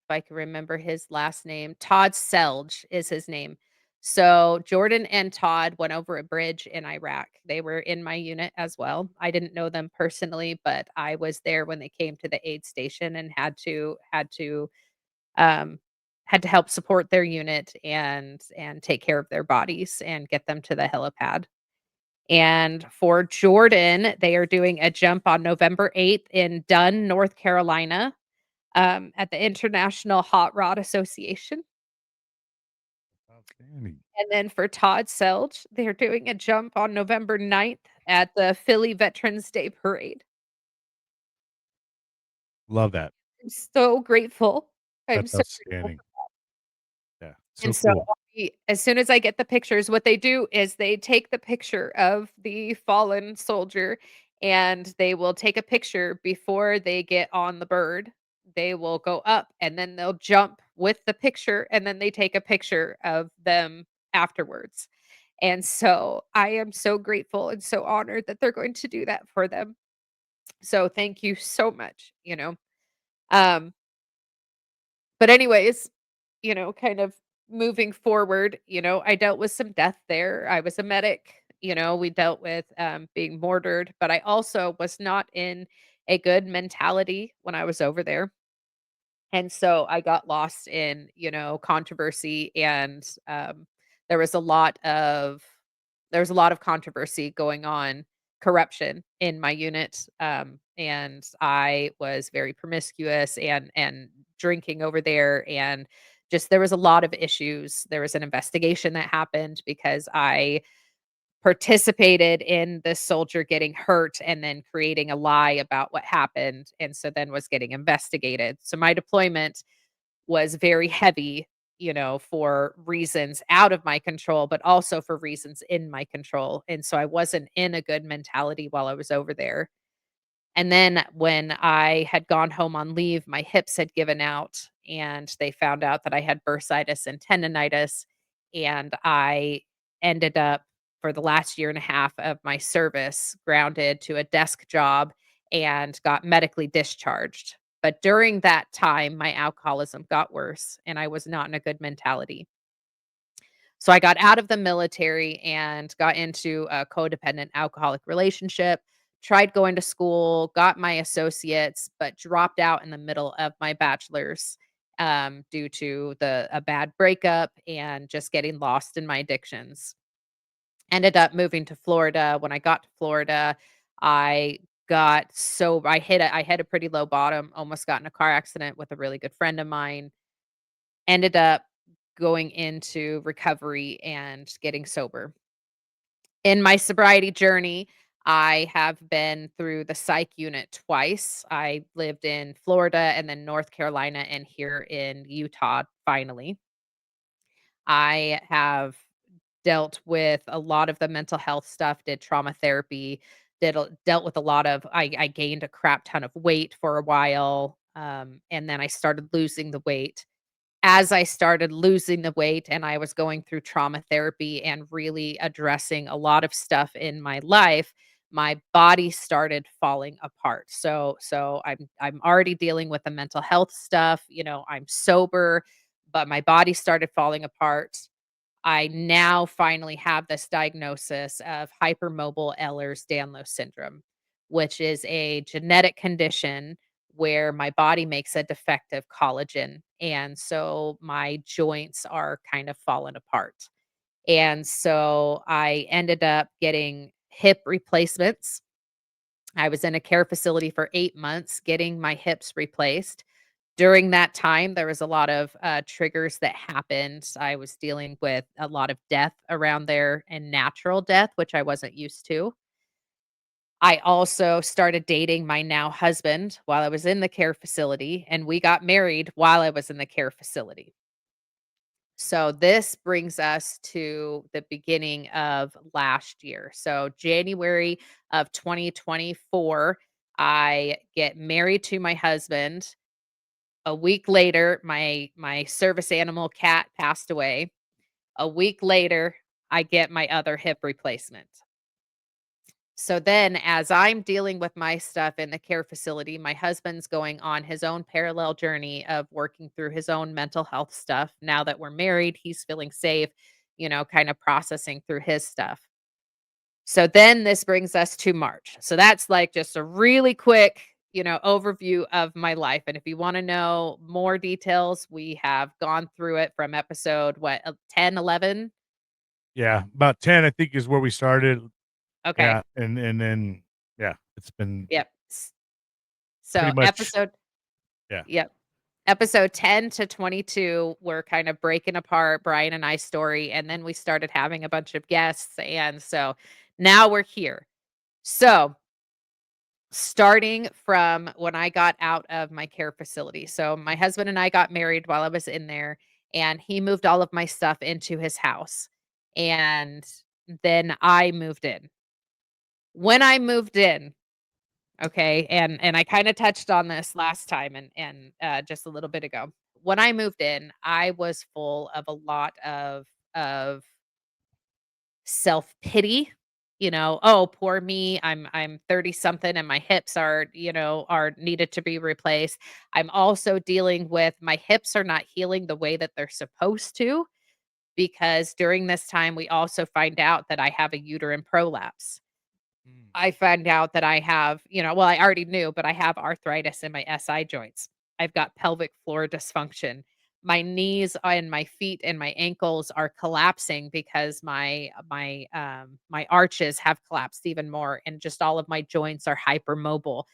if I can remember his last name, Todd Selge is his name. So Jordan and Todd went over a bridge in Iraq. They were in my unit as well. I didn't know them personally, but I was there when they came to the aid station and um had to help support their unit and take care of their bodies and get them to the helipad. And for Jordan, they are doing a jump on November 8th in Dunn, North Carolina, at the International Hot Rod Association.
Outstanding.
And then for Todd Selge, they're doing a jump on November 9th at the Philly Veterans Day Parade.
Love that.
I'm so grateful. I'm
That's
so grateful.
outstanding. Yeah, so
And so
cool.
as soon as I get the pictures, what they do is they take the picture of the fallen soldier and they will take a picture before they get on the bird. They will go up and then they'll jump with the picture and then they take a picture of them afterwards. And so I am so grateful and so honored that they're going to do that for them. So thank you so much, you know. Um but anyways, kind of moving forward, I dealt with some death there. I was a medic, we dealt with being mortared, but I also was not in a good mentality when I was over there. And so I got lost in, controversy and there was a lot of there was a lot of controversy going on, corruption in my unit. And I was very promiscuous and drinking over there and just there was a lot of issues. There was an investigation that happened because I participated in this soldier getting hurt and then creating a lie about what happened and so then was getting investigated. So my deployment was very heavy, for reasons out of my control, but also for reasons in my control. And so I wasn't in a good mentality while I was over there. And then when I had gone home on leave, my hips had given out and they found out that I had bursitis and tendonitis. And I ended up, for the last year and a half of my service, grounded to a desk job and got medically discharged. But during that time, my alcoholism got worse and I was not in a good mentality. So I got out of the military and got into a codependent alcoholic relationship, tried going to school, got my associates, but dropped out in the middle of my bachelor's due to a bad breakup and just getting lost in my addictions. Ended up moving to Florida. When I got to Florida, I I hit a pretty low bottom, almost got in a car accident with a really good friend of mine. Ended up going into recovery and getting sober. In my sobriety journey, I have been through the psych unit twice. I lived in Florida and then North Carolina and here in Utah finally. I have dealt with a lot of the mental health stuff, did trauma therapy, dealt with a lot of I gained a crap ton of weight for a while, and then I started losing the weight. As I started losing the weight and I was going through trauma therapy and really addressing a lot of stuff in my life, my body started falling apart. So I'm already dealing with the mental health stuff, I'm sober, but my body started falling apart. I now finally have this diagnosis of hypermobile Ehlers-Danlos syndrome, which is a genetic condition where my body makes a defective collagen. And so my joints are kind of falling apart. And so I ended up getting hip replacements. I was in a care facility for 8 months getting my hips replaced. During that time, there was a lot of, triggers that happened. I was dealing with a lot of death around there and natural death, which I wasn't used to. I also started dating my now husband while I was in the care facility, and we got married while I was in the care facility. So this brings us to the beginning of last year. So January of 2024, I get married to my husband. A week later, my service animal cat passed away. A week later, I get my other hip replacement. So then as I'm dealing with my stuff in the care facility, my husband's going on his own parallel journey of working through his own mental health stuff. Now that we're married, he's feeling safe, kind of processing through his stuff. So then this brings us to March. So that's like just a really quick, overview of my life. And if you want to know more details, we have gone through it from episode 10, 11.
Yeah, about 10, I think, is where we started.
Okay.
Yeah, and then, yeah, it's been
Yep.
pretty
So
much yeah.
yep. Episode 10 to 22 were kind of breaking apart Brian and I's story. And then we started having a bunch of guests. And so now we're here. So starting from when I got out of my care facility. So my husband and I got married while I was in there, and he moved all of my stuff into his house. And then I moved in. When I moved in, okay, and I kind of touched on this last time and just a little bit ago. When I moved in, I was full of a lot of self-pity, "Oh, poor me. I'm 30 something and my hips are needed to be replaced." I'm also dealing with my hips are not healing the way that they're supposed to because during this time we also find out that I have a uterine prolapse.
Mm.
I find out that I have, well, I already knew, but I have arthritis in my SI joints. I've got pelvic floor dysfunction. My knees and my feet and my ankles are collapsing because my arches have collapsed even more and just all of my joints are hypermobile.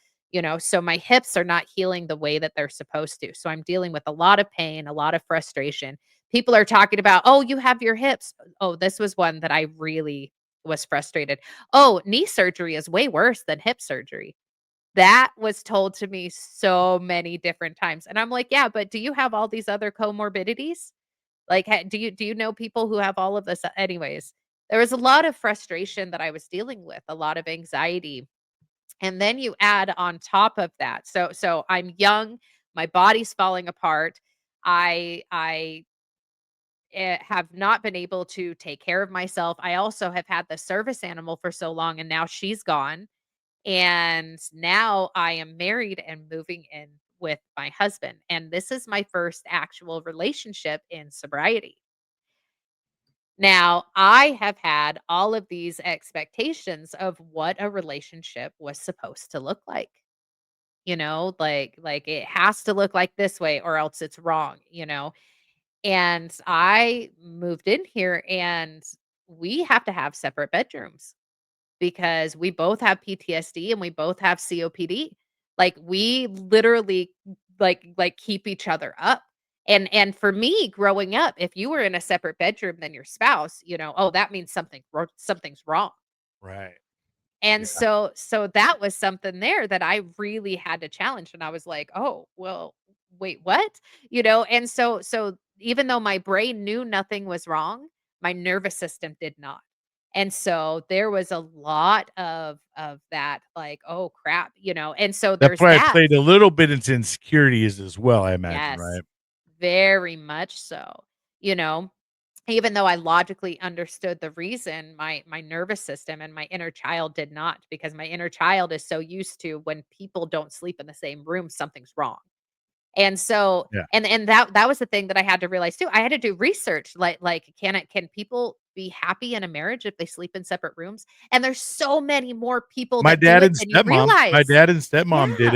So my hips are not healing the way that they're supposed to. So I'm dealing with a lot of pain, a lot of frustration. People are talking about, "Oh, you have your hips." Oh, this was one that I really was frustrated. "Oh, knee surgery is way worse than hip surgery." That was told to me so many different times, and I'm like, "Yeah, but do you have all these other comorbidities? Like, do you know people who have all of this?" Anyways, there was a lot of frustration that I was dealing with, a lot of anxiety, and then you add on top of that so I'm young, my body's falling apart, I have not been able to take care of myself. I also have had the service animal for so long and now she's gone. And now I am married and moving in with my husband. And this is my first actual relationship in sobriety. Now, I have had all of these expectations of what a relationship was supposed to look like. Like it has to look like this way or else it's wrong. And I moved in here and we have to have separate bedrooms because we both have PTSD and we both have COPD. Like we literally like keep each other up. And for me growing up, if you were in a separate bedroom than your spouse, oh, that means something's wrong.
Right.
And
Yeah.
so that was something there that I really had to challenge, and I was like, "Oh, well, wait, what?" And so even though my brain knew nothing was wrong, my nervous system did not. And so there was a lot of that like, "Oh, crap," and so
That
there's
probably
that.
played a little bit into insecurities as well, I imagine,
Yes,
right?
very much so. You know, even though I logically understood the reason, my nervous system and my inner child did not, because my inner child is so used to when people don't sleep in the same room, something's wrong. And so
Yeah.
and that was the thing that I had to realize too. I had to do research like can people be happy in a marriage if they sleep in separate rooms? And there's so many more people
My
that do
dad
it
and
than you
stepmom my
realize.
dad and stepmom did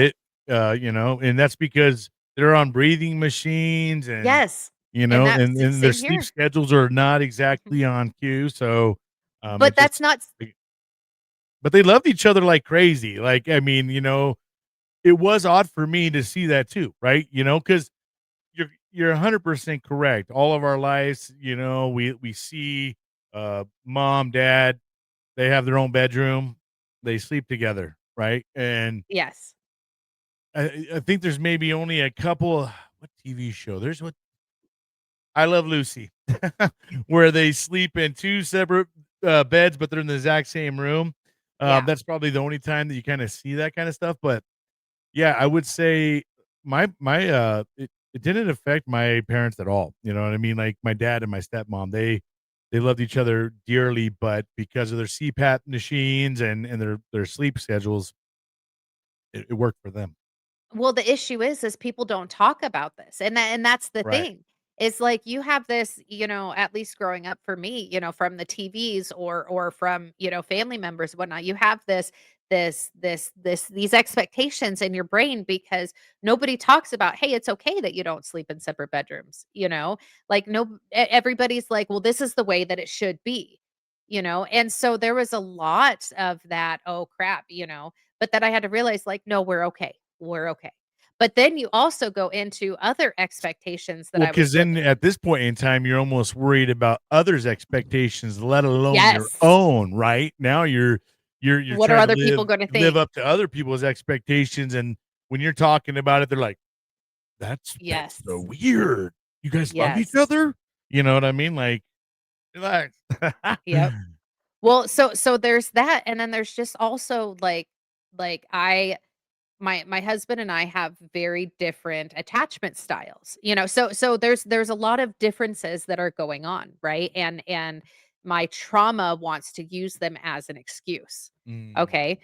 Yeah.
it, and that's because they're on breathing machines and,
Yes. And that's
and their
same
sleep
here.
schedules are not exactly on cue, so,
But
it just
that's not
like but they loved each other like crazy, like, I mean, it was odd for me to see that too, right? Because you're 100% correct. All of our lives, we see, mom, dad, they have their own bedroom, they sleep together, right? And
yes.
I think there's maybe only a couple what TV show? There's what I Love Lucy, where they sleep in 2 separate, beds, but they're in the exact same room.
Yeah.
That's probably the only time that you kinda see that kinda stuff, but, yeah, I would say it didn't affect my parents at all, you know what I mean? Like, my dad and my stepmom, they loved each other dearly, but because of their CPAP machines and their sleep schedules, it worked for them.
Well, the issue is people don't talk about this, and that's the
Right.
thing. Is like you have this, at least growing up for me, from the TVs or from, family members, whatnot, you have these expectations in your brain because nobody talks about, hey, it's okay that you don't sleep in separate bedrooms. Like no everybody's like, well, this is the way that it should be. And so there was a lot of that, oh crap. But then I had to realize, like, no, we're okay. But then you also go into other expectations that
Well,
I was
because then
living.
at this point in time, you're almost worried about others' expectations, let alone your
Yes.
own, right? Now you're
What are
trying to
other people gonna
live
think?
up to other people's expectations, and when you're talking about it, they're like, "That's so
Yes.
weird. You guys love each
Yes.
other?" You know what I mean? Like, relax.
Yep. Well, so there's that, and then there's just also, like, my husband and I have very different attachment styles, so there's a lot of differences that are going on, right? And my trauma wants to use them as an excuse.
Mm.
Okay?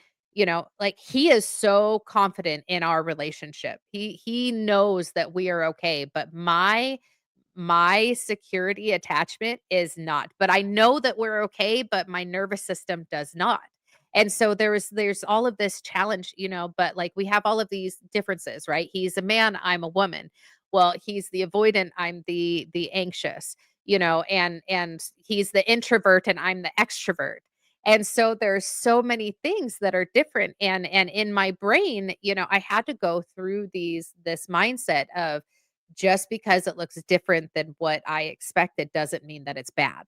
Like he is so confident in our relationship. He knows that we are okay, but my security attachment is not. But I know that we're okay, but my nervous system does not. And so there's all of this challenge, but like we have all of these differences, right? He's a man, I'm a woman. Well, he's the avoidant, I'm the anxious, and he's the introvert and I'm the extrovert. And so there's so many things that are different, and in my brain, I had to go through this mindset of just because it looks different than what I expected doesn't mean that it's bad.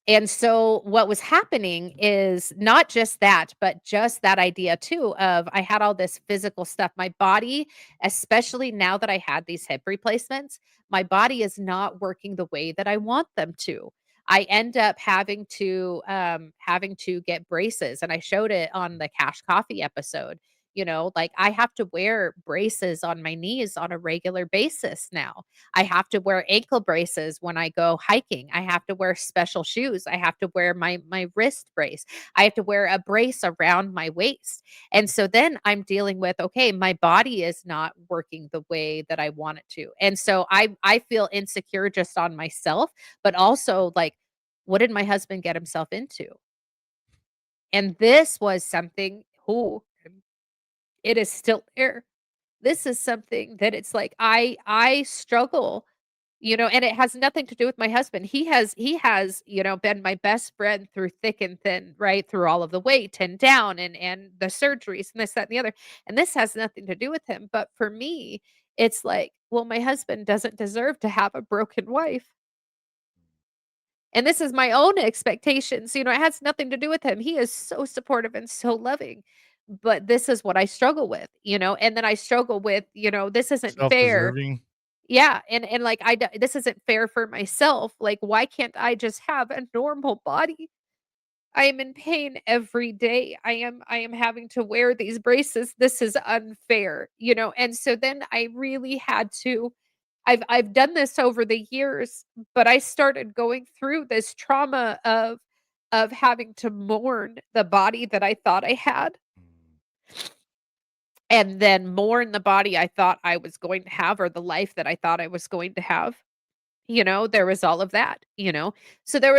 And so what was happening is not just that, but just that idea too of I had all this physical stuff. My body, especially now that I had these hip replacements, my body is not working the way that I want them to. I end up having to get braces, and I showed it on the Cash Coffee episode. Like I have to wear braces on my knees on a regular basis now. I have to wear ankle braces when I go hiking. I have to wear special shoes. I have to wear my wrist brace. I have to wear a brace around my waist. And so then I'm dealing with, okay, my body is not working the way that I want it to. And so I feel insecure just on myself, but also like, what did my husband get himself into? And this was something, who it is still there. This is something that it's like I struggle, and it has nothing to do with my husband. He has, been my best friend through thick and thin, right? Through all of the weight and down and the surgeries and this, that, and the other. And this has nothing to do with him. But for me, it's like, well, my husband doesn't deserve to have a broken wife. And this is my own expectations, it has nothing to do with him. He is so supportive and so loving. But this is what I struggle with, and then I struggle with, this isn't fair.
Self-deserving.
Yeah, and like this isn't fair for myself. Like, why can't I just have a normal body? I am in pain every day. I am having to wear these braces. This is unfair, And so then I really had to I've done this over the years, but I started going through this trauma of having to mourn the body that I thought I had, and then mourn the body I thought I was going to have, or the life that I thought I was going to have. There was all of that, So there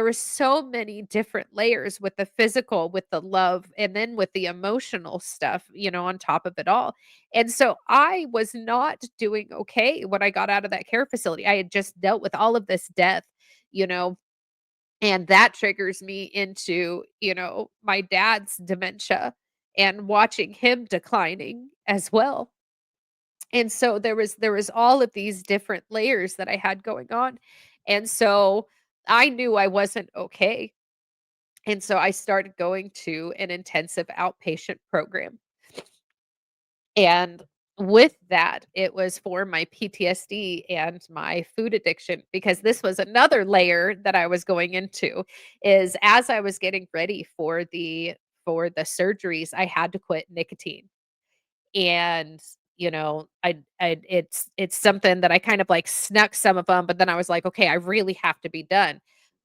was so many different layers with the physical, with the love, and then with the emotional stuff, on top of it all. And so I was not doing okay when I got out of that care facility. I had just dealt with all of this death, you know, and that triggers me into, my dad's dementia and watching him declining as well. And so there was all of these different layers that I had going on. And so I knew I wasn't okay. And so I started going to an intensive outpatient program. And with that, it was for my PTSD and my food addiction, because this was another layer that I was going into, is as I was getting ready for the surgeries, I had to quit nicotine. And, it's something that I kind of, like, snuck some of them, but then I was like, "Okay, I really have to be done."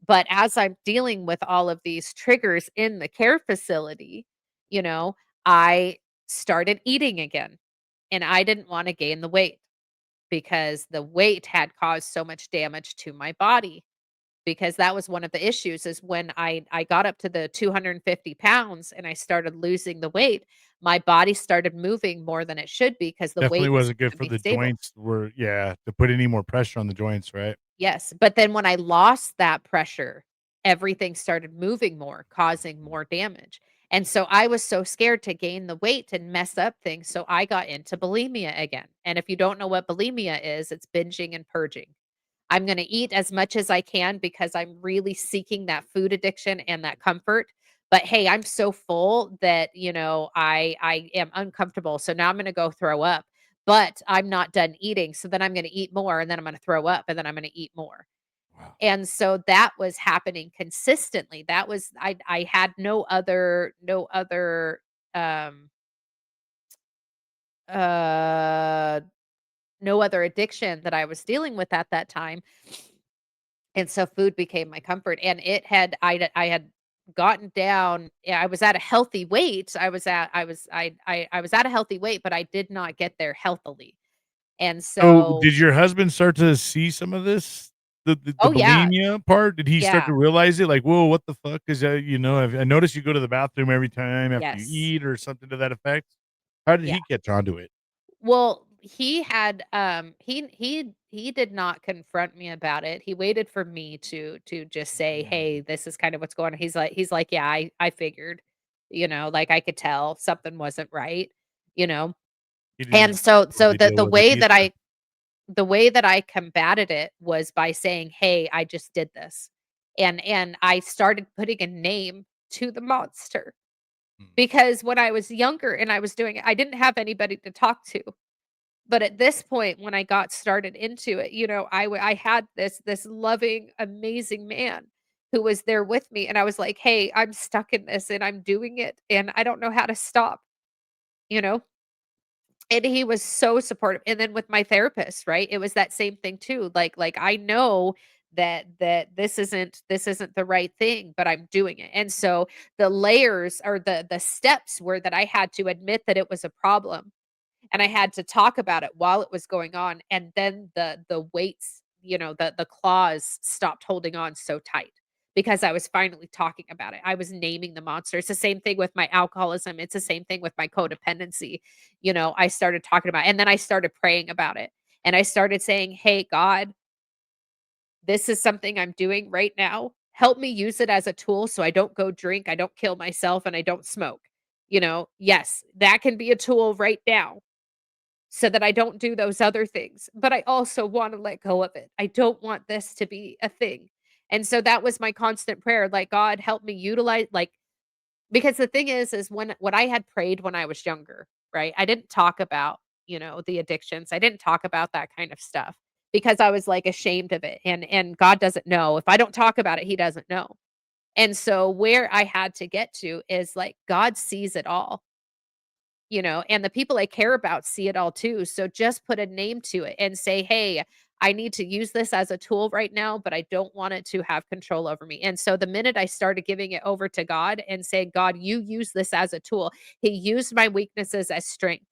But as I'm dealing with all of these triggers in the care facility, you know, I started eating again, and I didn't wanna gain the weight because the weight had caused so much damage to my body. Because that was one of the issues, is when I got up to the 250 pounds and I started losing the weight, my body started moving more than it should be, because the
Definitely
weight was
wasn't
supposed
good
to
for
be
the
stable.
joints to put any more pressure on the joints, right?
Yes, but then when I lost that pressure, everything started moving more, causing more damage. And so I was so scared to gain the weight and mess up things, so I got into bulimia again. And if you don't know what bulimia is, it's binging and purging. I'm gonna eat as much as I can because I'm really seeking that food addiction and that comfort, But hey, I'm so full that, you know, I am uncomfortable. So now I'm going to go throw up, but I'm not done eating. So then I'm going to eat more and then I'm going to throw up and then I'm going to eat more.
Wow.
And so that was happening consistently. That was I had no other um uh no other addiction that I was dealing with at that time. And so food became my comfort, and I had gotten down. Yeah, I was at a healthy weight. I was at a healthy weight, but I did not get there healthily. And
So,
so
did your husband start to see some of this? The
oh yeah,
bulimia part? Did he start
yeah,
to realize it? Like, "Whoa, what the fuck is that?" You know, I noticed you go to the bathroom every time after you
yes,
eat or something to that effect. How did
yeah.
he catch on to it?
Well, he had he did not confront me about it. He waited for me to just say, "Hey, this is kind of what's going on." He's like, "Yeah, I figured." You know, like I could tell something wasn't right, you know.
He didn't
And
even
so
totally deal
the
with it
way that
either.
I combated it was by saying, "Hey, I just did this." And I started putting a name to the monster
Mm.
because when I was younger and I was doing it, I didn't have anybody to talk to. But at this point, when I got started into it, you know, I had this loving, amazing man who was there with me, and I was like, "Hey, I'm stuck in this, and I'm doing it, and I don't know how to stop," you know? And he was so supportive. And then with my therapist, right? It was that same thing too. Like I know that this isn't the right thing, but I'm doing it. And so the layers or the steps were that I had to admit that it was a problem and I had to talk about it while it was going on, and then the weights, you know, the claws stopped holding on so tight because I was finally talking about it. I was naming the monster. It's the same thing with my alcoholism. It's the same thing with my codependency. You know, I started talking about it, and then I started praying about it. And I started saying, "Hey God, this is something I'm doing right now. Help me use it as a tool so I don't go drink, I don't kill myself, and I don't smoke." You know, yes, that can be a tool right now so that I don't do those other things, but I also wanna let go of it. I don't want this to be a thing. And so that was my constant prayer, like, "God, help me utilize," like because the thing is when what I had prayed when I was younger, right? I didn't talk about, you know, the addictions. I didn't talk about that kind of stuff because I was, like, ashamed of it, and God doesn't know. If I don't talk about it, he doesn't know. And so where I had to get to is, like, God sees it all. You know, and the people I care about see it all too. So just put a name to it and say, "Hey, I need to use this as a tool right now, but I don't want it to have control over me." And so the minute I started giving it over to God and saying, "God, you use this as a tool." He used my weaknesses as strength.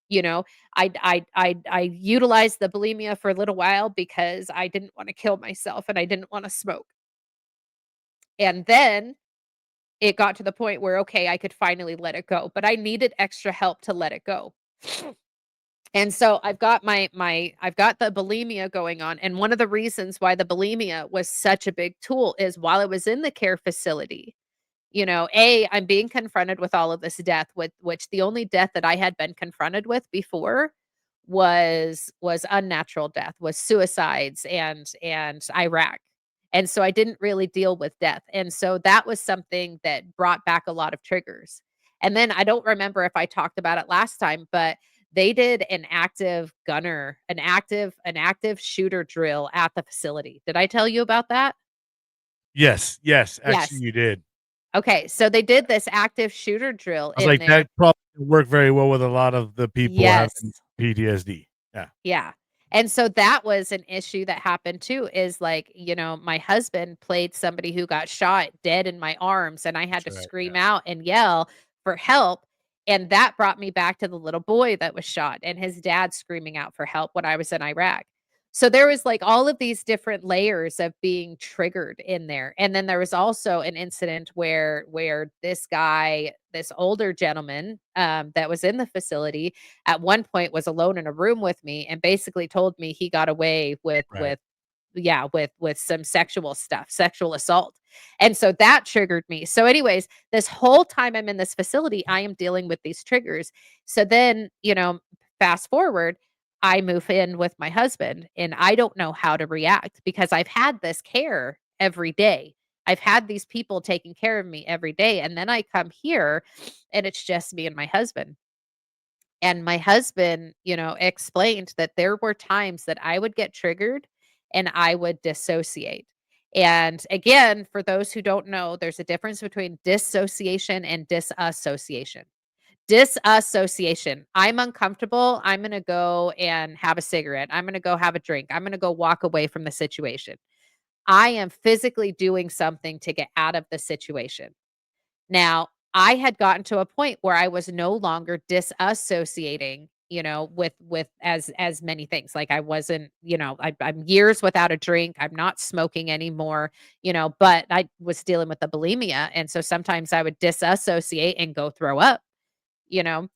You know, I utilized the bulimia for a little while because I didn't want to kill myself and I didn't want to smoke. And then it got to the point where okay, I could finally let it go, but I needed extra help to let it go. And so I've got I've got the bulimia going on, and one of the reasons why the bulimia was such a big tool is while I was in the care facility, you know, I'm being confronted with all of this death, with which the only death that I had been confronted with before was unnatural death, was suicides and Iraq. And so I didn't really deal with death. And so that was something that brought back a lot of triggers. And then I don't remember if I talked about it last time, but they did an active gunner, an active shooter drill at the facility. Did I tell you about that?
Yes, yes, actually,
Yes.
you did.
Okay, so they did this active shooter drill
I was
in
like,
there.
that probably would work very well with a lot of the people
Yes.
having PTSD. Yeah,
Yeah. And so that was an issue that happened too, is like, you know, my husband played somebody who got shot dead in my arms, and I had
that's
to
right,
scream
yeah.
out and yell for help. And that brought me back to the little boy that was shot and his dad screaming out for help when I was in Iraq. So there was like all of these different layers of being triggered in there. And then there was also an incident where this guy, this older gentleman that was in the facility, at one point was alone in a room with me and basically told me he got away
Right.
with some sexual stuff, sexual assault. And so that triggered me. So anyways, this whole time I'm in this facility, I am dealing with these triggers. So then, you know, fast forward, I move in with my husband and I don't know how to react because I've had this care every day. I've had these people taking care of me every day, and then I come here and it's just me and my husband. And my husband, explained that there were times that I would get triggered and I would dissociate. And again, for those who don't know, there's a difference between dissociation and disassociation. Disassociation. I'm uncomfortable. I'm going to go and have a cigarette. I'm going to go have a drink. I'm going to go walk away from the situation. I am physically doing something to get out of the situation. Now, I had gotten to a point where I was no longer disassociating, with as many things. Like I wasn't, I'm years without a drink. I'm not smoking anymore, but I was dealing with the bulimia. And so sometimes I would disassociate and go throw up, you know.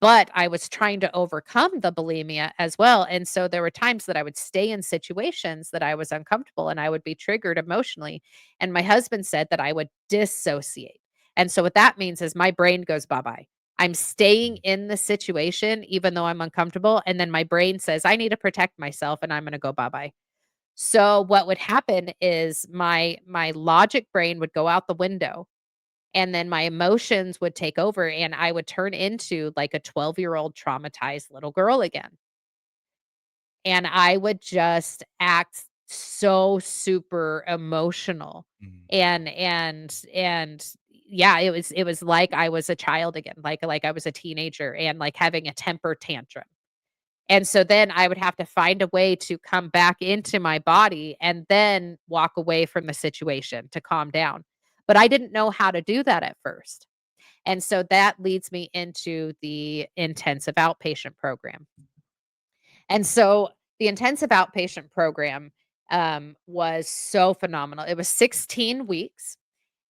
But I was trying to overcome the bulimia as well, and so there were times that I would stay in situations that I was uncomfortable and I would be triggered emotionally, and my husband said that I would dissociate. And so what that means is my brain goes bye-bye. I'm staying in the situation even though I'm uncomfortable, and then my brain says, "I need to protect myself," and I'm gonna go bye-bye. So what would happen is my logic brain would go out the window, and then my emotions would take over and I would turn into like a 12-year-old traumatized little girl again. And I would just act so super emotional.
Mm.
And yeah, it was like I was a child again, like I was a teenager and like having a temper tantrum. And so then I would have to find a way to come back into my body and then walk away from the situation to calm down. But I didn't know how to do that at first. And so that leads me into the intensive outpatient program. And so the intensive outpatient program was so phenomenal. It was 16 weeks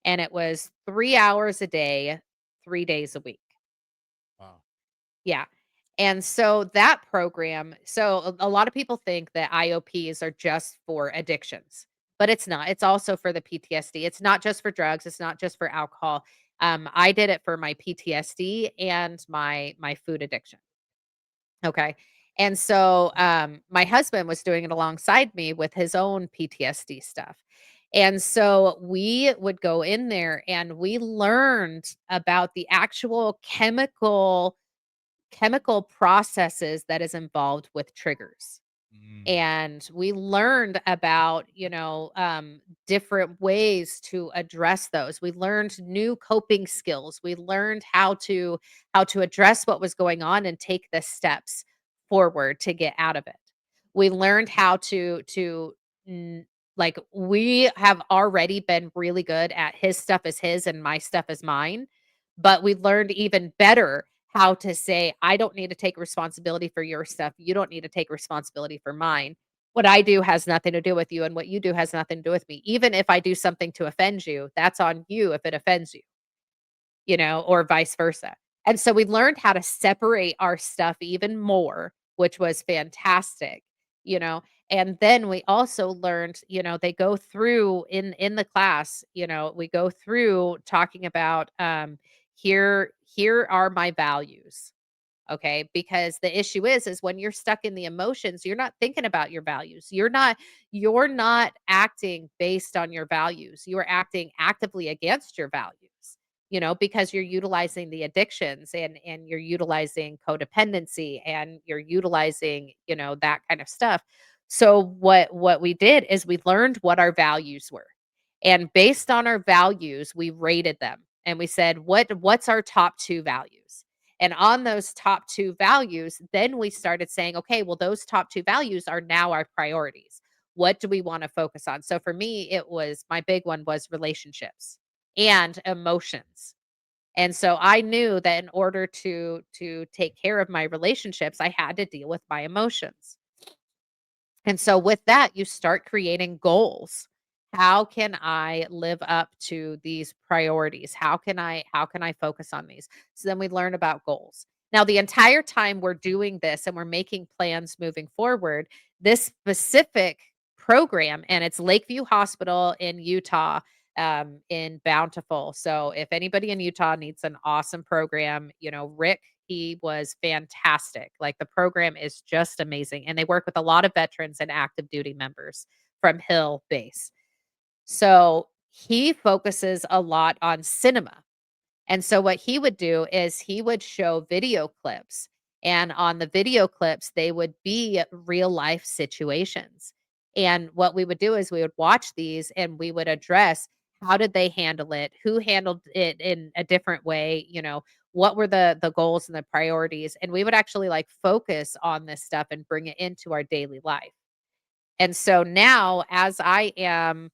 and it was 3 hours a day, 3 days a week.
Wow.
Yeah. And so that program, so a lot of people think that IOPs are just for addictions, but it's not. It's also for the PTSD. It's not just for drugs. It's not just for alcohol. I did it for my PTSD and my food addiction. Okay. And so my husband was doing it alongside me with his own PTSD stuff. And so we would go in there and we learned about the actual chemical processes that is involved with triggers.
Mm.
And we learned about, different ways to address those. We learned new coping skills. We learned how to address what was going on and take the steps forward to get out of it. We learned how to mm, like we have already been really good at his stuff is his and my stuff is mine, but we learned even better how to say, I don't need to take responsibility for your stuff. You don't need to take responsibility for mine. What I do has nothing to do with you, and what you do has nothing to do with me. Even if I do something to offend you, that's on you if it offends you, or vice versa. And so we learned how to separate our stuff even more, which was fantastic, you know. And then we also learned, they go through in the class, we go through talking about here are my values. Okay, because the issue is when you're stuck in the emotions, you're not thinking about your values. You're not acting based on your values. You are acting actively against your values. Because you're utilizing the addictions and you're utilizing codependency and you're utilizing, that kind of stuff. So what we did is we learned what our values were. And based on our values, we rated them. And we said, what's our top two values? And on those top two values, then we started saying, okay, well, those top two values are now our priorities. What do we want to focus on? So for me, it was my big one was relationships and emotions. And so I knew that in order to take care of my relationships, I had to deal with my emotions. And so with that, you start creating goals. How can I live up to these priorities? How can I focus on these? So then we learn about goals. Now the entire time we're doing this and we're making plans moving forward, this specific program and it's Lakeview Hospital in Utah in Bountiful. So if anybody in Utah needs an awesome program, Rick, he was fantastic. Like the program is just amazing. And they work with a lot of veterans and active duty members from Hill Base. So he focuses a lot on cinema. And so what he would do is he would show video clips, and on the video clips, they would be real life situations. And what we would do is we would watch these and we would address how did they handle it? Who handled it in a different way? What were the goals and the priorities? And we would actually like focus on this stuff and bring it into our daily life. And so now as I am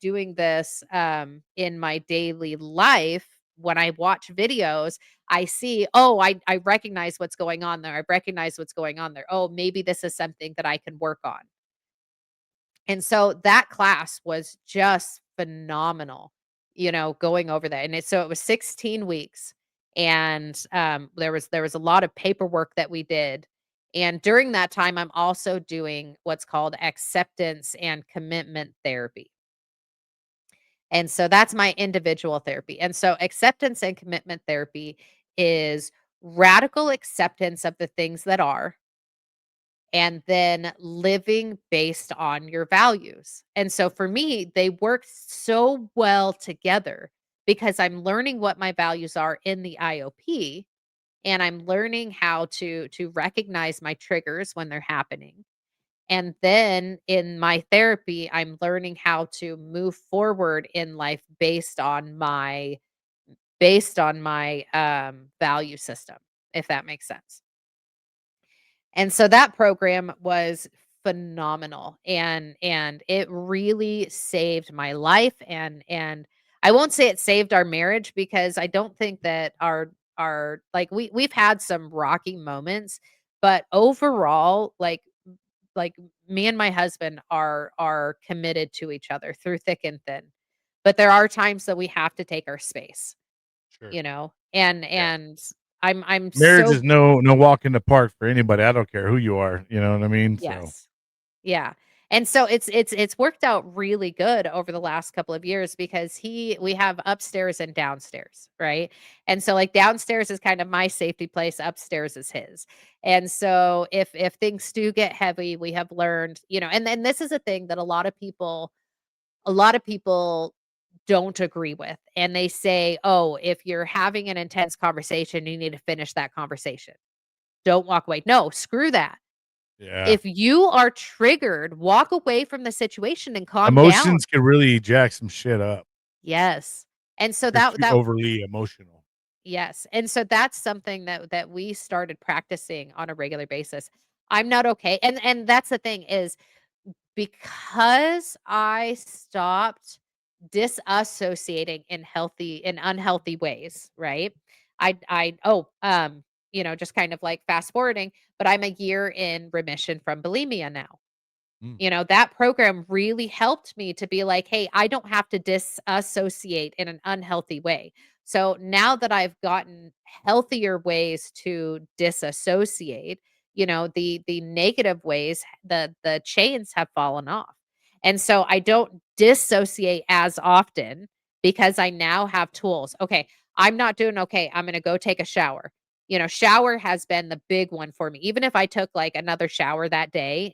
doing this, in my daily life, when I watch videos, I see, "Oh, I recognize what's going on there. I recognize what's going on there. Oh, maybe this is something that I can work on." And so that class was just phenomenal, going over that. And it was 16 weeks, and there was a lot of paperwork that we did. And during that time, I'm also doing what's called acceptance and commitment therapy. And so that's my individual therapy. And so acceptance and commitment therapy is radical acceptance of the things that are, and then living based on your values. And so for me, they work so well together because I'm learning what my values are in the IOP, and I'm learning how to recognize my triggers when they're happening. And then in my therapy, I'm learning how to move forward in life based on my value system, if that makes sense. And so that program was phenomenal, and it really saved my life, and I won't say it saved our marriage because I don't think that our like we've had some rocky moments, but overall, like me and my husband are committed to each other through thick and thin. But there are times that we have to take our space,
Sure.
and
Yeah.
I'm
Marriage
so
is no walk in the park for anybody. I don't care who you are, you know what I mean? So,
yes. Yeah. And so it's worked out really good over the last couple of years because we have upstairs and downstairs, right? And so like downstairs is kind of my safety place, upstairs is his. And so if things do get heavy, we have learned, and then this is a thing that a lot of people don't agree with. And they say, "Oh, if you're having an intense conversation, you need to finish that conversation. Don't walk away." No, screw that.
yeah.
If you are triggered, walk away from the situation and calm down.
Emotions can really jack some shit up
Yes. And so
if you're
that
too
that
overly emotional.
yes. And so that's something that we started practicing on a regular basis. I'm not okay. And that's the thing is because I stopped disassociating in unhealthy ways, right? Just kind of like fast forwarding, but I'm a year in remission from bulimia now.
Mm.
That program really helped me to be like, "Hey, I don't have to disassociate in an unhealthy way." So now that I've gotten healthier ways to disassociate, the negative ways, the chains have fallen off. And so I don't dissociate as often because I now have tools. Okay, I'm not doing okay. I'm going to go take a shower. Shower has been the big one for me. Even if I took like another shower that day,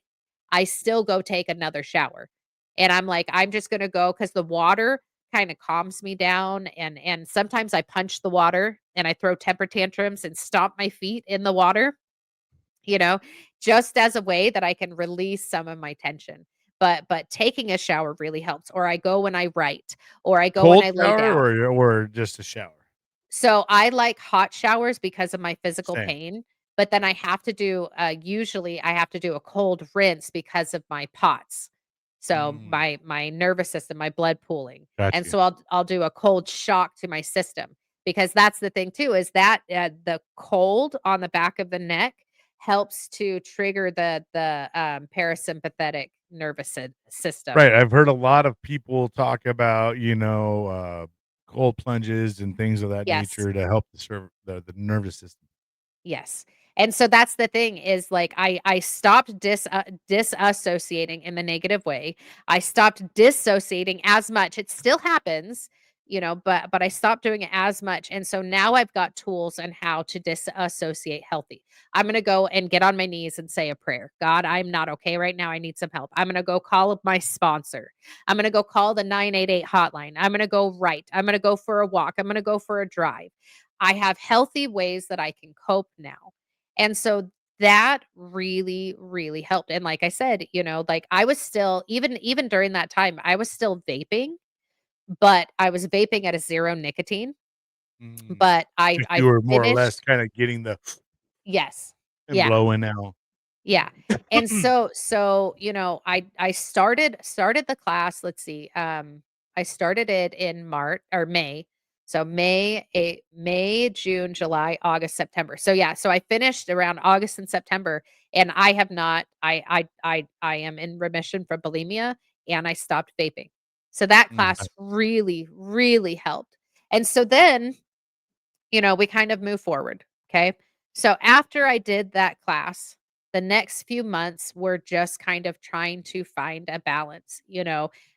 I still go take another shower. And I'm like, I'm just gonna go because the water kind of calms me down. And sometimes I punch the water and I throw temper tantrums and stomp my feet in the water, you know, just as a way that I can release some of my tension. But taking a shower really helps. Or I go when I write, or I go when
Cold
I lay
shower
down.
or just a shower?
So I like hot showers because of my physical
Same.
pain, but then I have to do usually I have to do a cold rinse because of my POTS. So
Mm,
my nervous system, my blood pooling.
got
And
you.
so I'll do a cold shock to my system because that's the thing too is that the cold on the back of the neck helps to trigger the parasympathetic system.
Right, I've heard a lot of people talk about, cold plunges and things of that
Yes.
nature to help the nervous system.
Yes. And so that's the thing is like I stopped disassociating in the negative way. I stopped dissociating as much. It still happens, but I stopped doing it as much, and so now I've got tools on how to disassociate healthy. I'm gonna go and get on my knees and say a prayer. God, I'm not okay right now. I need some help. I'm gonna go call up my sponsor. I'm gonna go call the 988 hotline. I'm gonna go write. I'm gonna go for a walk. I'm gonna go for a drive. I have healthy ways that I can cope now. And so that really, really helped. And like I said, like I was still even during that time, I was still vaping, but I was vaping at a 0 nicotine,
Mm.
but I
If
I
you were more or less
finished.
kinda getting the
Yes.
and
Yeah.
blowing out.
Yeah. And I started the class, let's see, I started it in March or May. So May, June, July, August, September. So yeah, so I finished around August and September, and I have not I am in remission from bulimia, and I stopped vaping. So that
Mm,
class really, really helped. And so then we kind of move forward. Okay. So after I did that class, the next few months were just kind of trying to find a balance.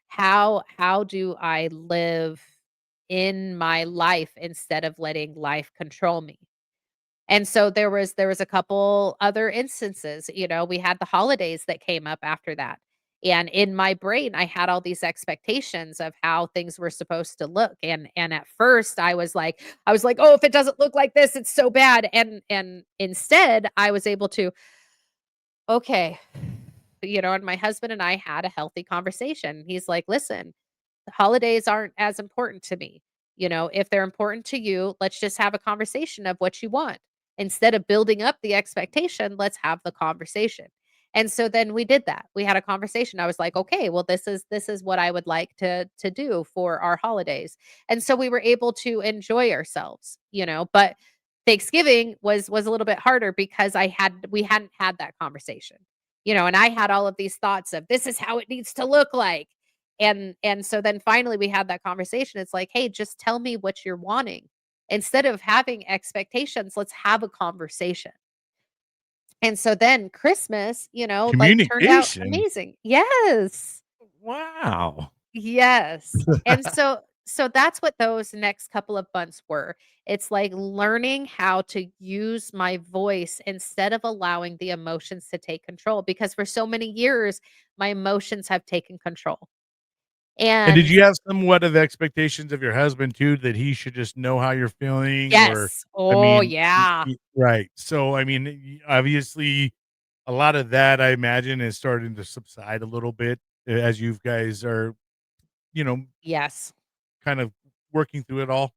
How do I live in my life instead of letting life control me? And so there was a couple other instances, we had the holidays that came up after that. And in my brain, I had all these expectations of how things were supposed to look. And at first I was like, "Oh, if it doesn't look like this, it's so bad." And instead, I was able to, okay, and my husband and I had a healthy conversation. He's like, "Listen, the holidays aren't as important to me. If they're important to you, let's just have a conversation of what you want. Instead of building up the expectation, let's have the conversation." And so then we did that. We had a conversation. I was like, "Okay, well this is what I would like to do for our holidays." And so we were able to enjoy ourselves, but Thanksgiving was a little bit harder because we hadn't had that conversation. And I had all of these thoughts of this is how it needs to look like, and so then finally we had that conversation. It's like, "Hey, just tell me what you're wanting. Instead of having expectations, let's have a conversation." And so then Christmas, like turned out
communication?
amazing. Yes.
Wow.
Yes. And so that's what those next couple of months were. It's like learning how to use my voice instead of allowing the emotions to take control, because for so many years my emotions have taken control.
And did
And
you have somewhat of expectations of your husband too, that he should just know how you're feeling? Or,
yes.
I
Oh,
mean,
yeah.
right. So, I mean, obviously, a lot of that, I imagine, is starting to subside a little bit as you guys are, you know,
Yes.
kind of working through it all.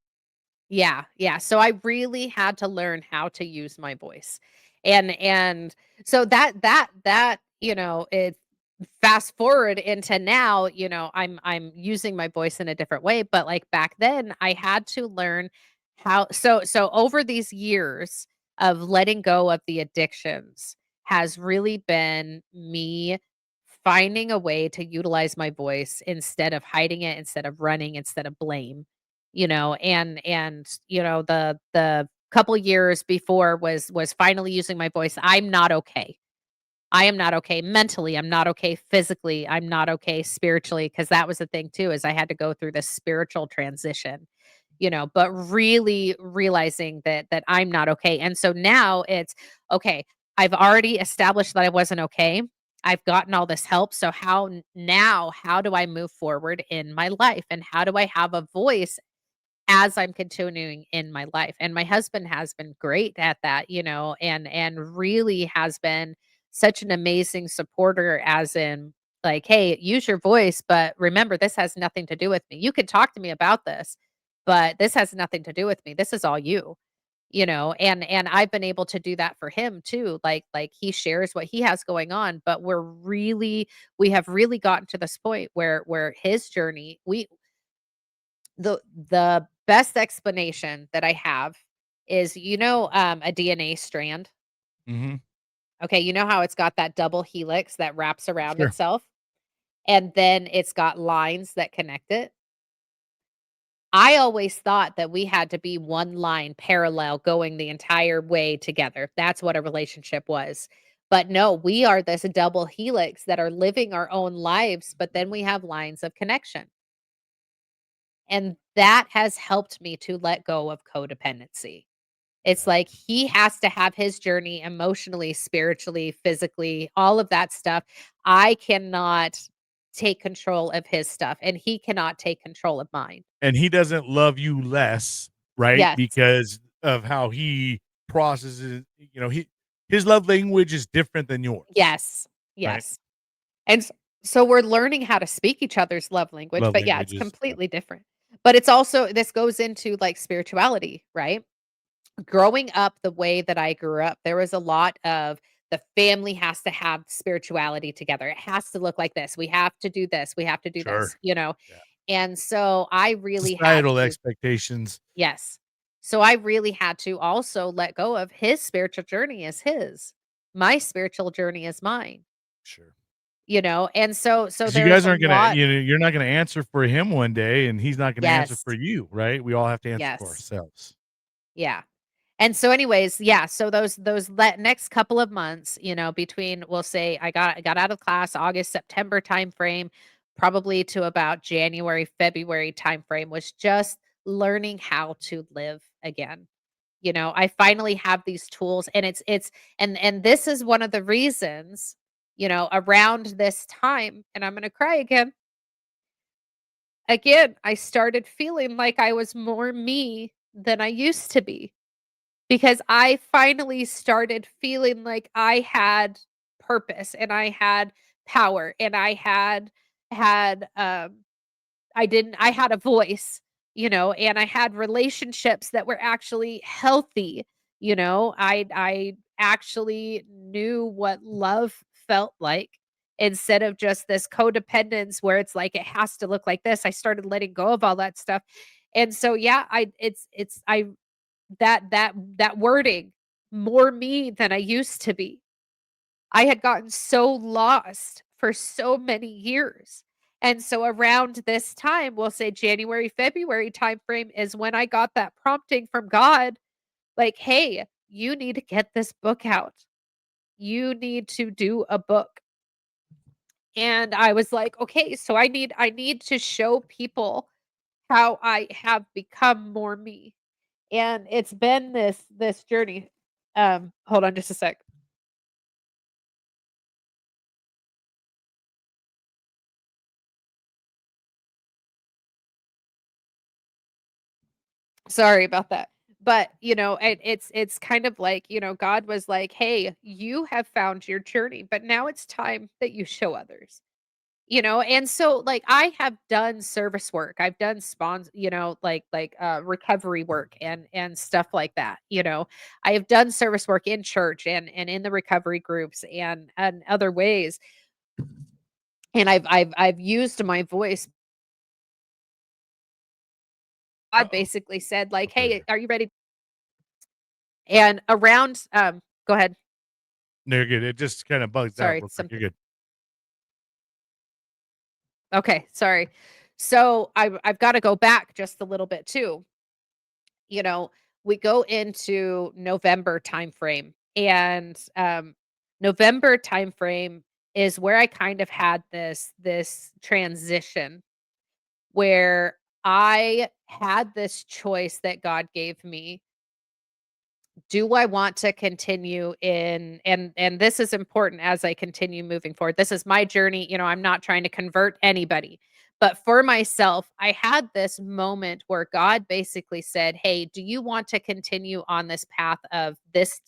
Yeah, yeah. So I really had to learn how to use my voice. And so it fast forward into now, I'm using my voice in a different way, but like back then I had to learn how so over these years of letting go of the addictions has really been me finding a way to utilize my voice instead of hiding it, instead of running, instead of blame. The couple years before was finally using my voice. I'm not okay. I am not okay mentally. I'm not okay physically. I'm not okay spiritually, because that was the thing too, is I had to go through this spiritual transition, but really realizing that I'm not okay. And so now it's okay, I've already established that I wasn't okay. I've gotten all this help. So how do I move forward in my life, and how do I have a voice as I'm continuing in my life? And my husband has been great at that, and really has been such an amazing supporter, as in like, "Hey, use your voice, but remember this has nothing to do with me. You could talk to me about this, but this has nothing to do with me. This is all you." And I've been able to do that for him too. Like he shares what he has going on, but we have really gotten to this point where his journey, the best explanation that I have is, a DNA strand?
Mhm.
Okay, you know how it's got that double helix that wraps around
Sure.
itself, and then it's got lines that connect it? I always thought that we had to be one line parallel going the entire way together. That's what a relationship was. But no, we are this double helix that are living our own lives, but then we have lines of connection. And that has helped me to let go of codependency. It's
Right.
like he has to have his journey emotionally, spiritually, physically, all of that stuff. I cannot take control of his stuff, and he cannot take control of mine.
And he doesn't love you less, right?
Yes.
Because of how he processes, his love language is different than yours,
Yes.
right?
Yes. And so we're learning how to speak each other's love language,
Love
but yeah, it's
languages, yep,
completely different. But it's also this goes into like spirituality, right? Growing up the way that I grew up, there was a lot of the family has to have spirituality together. It has to look like this. We have to do this. We have to do
sure,
this, you know?
yeah.
And so I really had
Societal
to,
expectations,
yes. So I really had to also let go of his spiritual journey is his. My spiritual journey is mine,
sure.
And so
'Cause you
there's
guys
a
aren't gonna
lot.
you're not gonna answer for him one day, and he's not gonna answer
Yes.
for you, right? We all have to answer for
Yes.
ourselves.
Yeah. And so anyways, yeah, so next couple of months, between we'll say I got out of class August, September timeframe, probably to about January, February timeframe was just learning how to live again. I finally have these tools and and this is one of the reasons, around this time, and I'm gonna cry again. Again, I started feeling like I was more me than I used to be. Because I finally started feeling like I had purpose and I had power and I had a voice, and I had relationships that were actually healthy, I actually knew what love felt like instead of just this codependence where it's like it has to look like this. I started letting go of all that stuff. And so yeah, I that wording, more me than I used to be. I had gotten so lost for so many years. And so around this time, we'll say January, February timeframe is when I got that prompting from God, like, "Hey, you need to get this book out. You need to do a book." And I was like, "Okay, so I need to show people how I have become more me." And it's been this journey. Hold on just a sec. Sorry about that. But, it's kind of like, God was like, "Hey, you have found your journey, but now it's time that you show others." And so like I have done service work. I've done recovery work and stuff like that. I have done service work in church and in the recovery groups and other ways. And I've used my voice. God
Uh-oh.
basically said like,
Okay.
"Hey, are you ready?" And around go ahead.
No, you're good. It just kinda bugs out
Sorry,
real quick. You're
something.
good.
Okay, sorry. So I've got to go back just a little bit too. You know, we go into November timeframe, and November timeframe is where I kind of had this transition where I had this choice that God gave me. Do I want to continue in and this is important as I continue moving forward. This is my journey, I'm not trying to convert anybody. But for myself, I had this moment where God basically said, "Hey, do you want to continue on this path of this,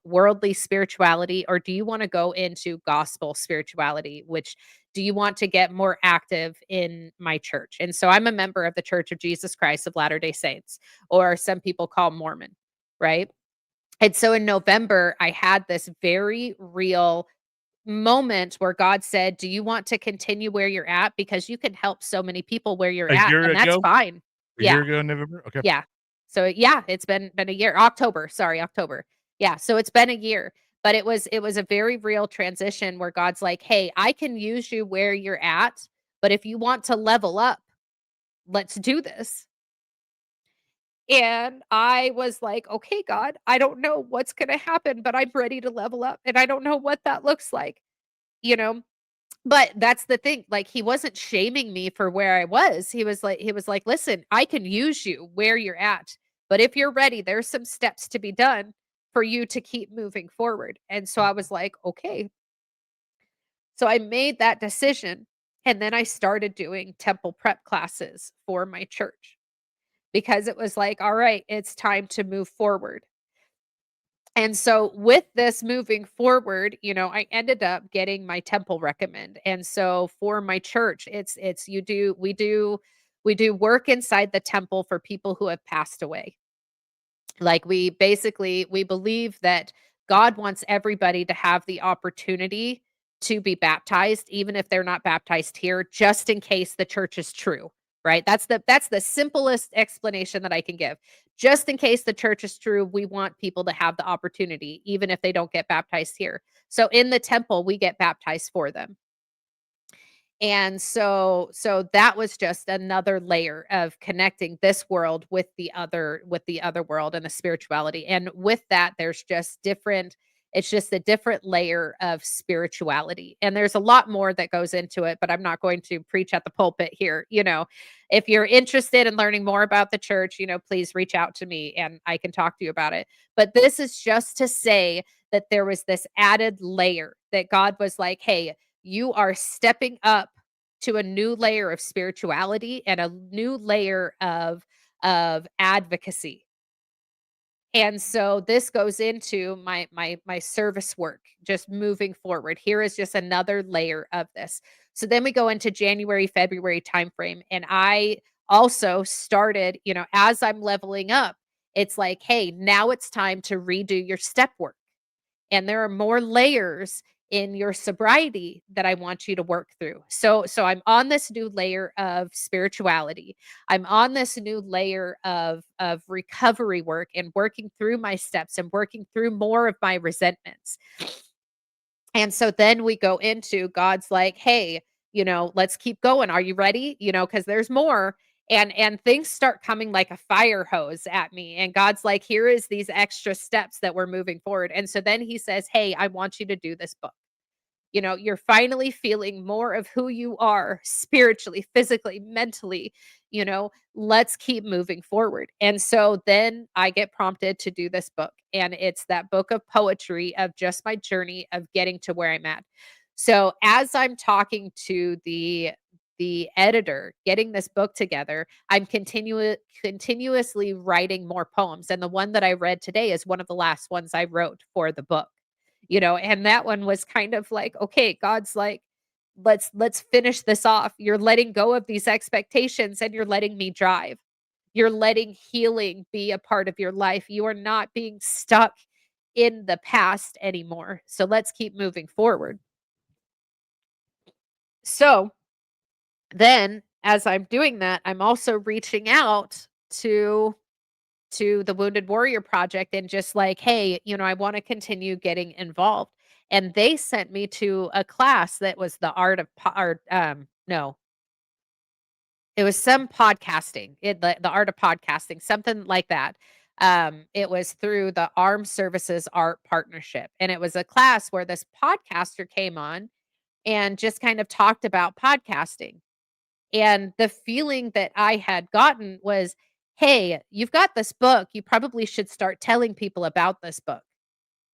worldly spirituality, or do you want to go into gospel spirituality, which do you want to get more active in my church?" And so I'm a member of the Church of Jesus Christ of Latter-day Saints, or some people call Mormon, right? And so in November, I had this very real moment where God said, "Do you want to continue where you're at? Because you can help so many people where you're
A
at,
year
and that's
ago?
fine."
A year
Yeah.
ago in November? Okay.
Yeah. So yeah, it's been a year. October, sorry, October. Yeah, so it's been a year. But it was a very real transition where God's like, "Hey, I can use you where you're at, but if you want to level up, let's do this." And I was like, "Okay, God, I don't know what's gonna happen, but I'm ready to level up, and I don't know what that looks like," you know? But that's the thing, like, he wasn't shaming me for where I was. He was like, "Listen, I can use you where you're at, but if you're ready, there's some steps to be done for you to keep moving forward." And so I was like, "Okay." So I made that decision, and then I started doing temple prep classes for my church because it was like, "All right, it's time to move forward." And so with this moving forward, I ended up getting my temple recommend. And so for my church, it's you do we do work inside the temple for people who have passed away. Like, we believe that God wants everybody to have the opportunity to be baptized, even if they're not baptized here, just in case the church is true, right? That's the simplest explanation that I can give. Just in case the church is true, we want people to have the opportunity, even if they don't get baptized here. So in the temple, we get baptized for them. And so that was just another layer of connecting this world with the other world and the spirituality. And with that, there's just different it's just a different layer of spirituality. And there's a lot more that goes into it, but I'm not going to preach at the pulpit here. If you're interested in learning more about the church, please reach out to me and I can talk to you about it. But this is just to say that there was this added layer that God was like, "Hey, you are stepping up to a new layer of spirituality and a new layer of advocacy." And so this goes into my service work, just moving forward. Here is just another layer of this. So then we go into January, February timeframe, and I also started, as I'm leveling up, it's like, "Hey, now it's time to redo your step work." And there are more layers in your sobriety that I want you to work through. So I'm on this new layer of spirituality. I'm on this new layer of recovery work and working through my steps and working through more of my resentments. And so then we go into God's like, "Hey, let's keep going. Are you ready?" Because there's more. And things start coming like a fire hose at me. And God's like, "Here is these extra steps that we're moving forward." And so then he says, "Hey, I want you to do this book. You're finally feeling more of who you are spiritually, physically, mentally. Let's keep moving forward." And so then I get prompted to do this book. And it's that book of poetry of just my journey of getting to where I'm at. So as I'm talking to the editor, getting this book together, I'm continuously writing more poems. And the one that I read today is one of the last ones I wrote for the book. And that one was kind of like, okay, God's like, let's finish this off. You're letting go of these expectations and you're letting me drive. You're letting healing be a part of your life. You are not being stuck in the past anymore. So let's keep moving forward. So then as I'm doing that, I'm also reaching out to the Wounded Warrior Project and just like, "Hey, I want to continue getting involved." And they sent me to a class that was the art of no, it was some podcasting, the art of podcasting, something like that. It was through the Armed Services Art Partnership, and it was a class where this podcaster came on and just kind of talked about podcasting. And the feeling that I had gotten was, "Hey, you've got this book. You probably should start telling people about this book."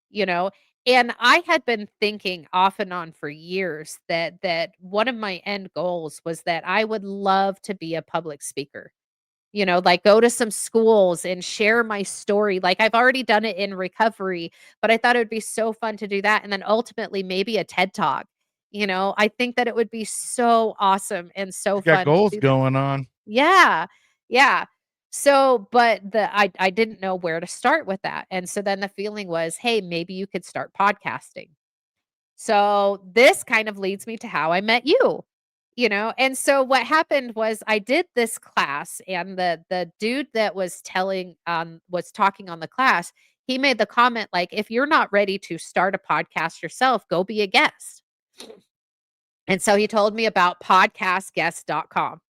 You know? And I had been thinking off and on for years that one of my end goals was that I would love to be a public speaker. Like, go to some schools and share my story. Like, I've already done it in recovery, but I thought it would be so fun to do that, and then ultimately maybe a TED Talk. I think that it would be so awesome and so
You got
fun to
goals
do that.
going on.
Yeah. Yeah. So, but I didn't know where to start with that. And so then the feeling was, "Hey, maybe you could start podcasting." So this kind of leads me to how I met you. And so what happened was I did this class, and the dude that was talking on the class, he made the comment like, "If you're not ready to start a podcast yourself, go be a guest." And so he told me about podcastguest.com.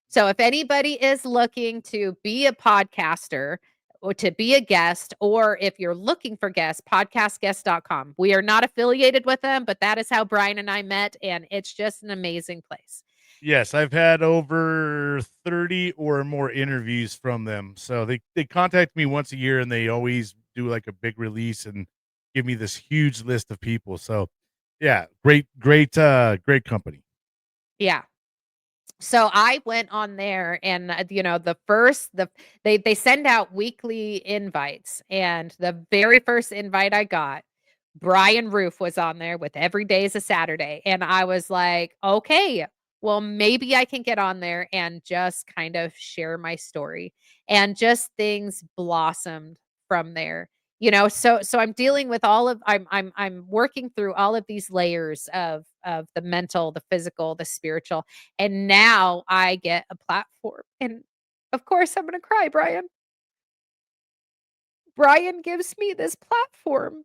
So if anybody is looking to be a podcaster, or to be a guest, or if you're looking for guests, podcastguest.com. We are not affiliated with them, but that is how Bryan and I met, and it's just an amazing place.
Yes, I've had over 30 or more interviews from them. So they contact me once a year and they always do like a big release and give me this huge list of people. So yeah, great company.
Yeah. So I went on there and, they send out weekly invites, and the very first invite I got, Brian Roof was on there with Every Day is a Saturday, and I was like, "Okay, well, maybe I can get on there and just kind of share my story." And just things blossomed from there. So I'm dealing with all of I'm working through all of these layers of the mental, the physical, the spiritual, and now I get a platform. And of course, I'm gonna cry, Brian. Brian gives me this platform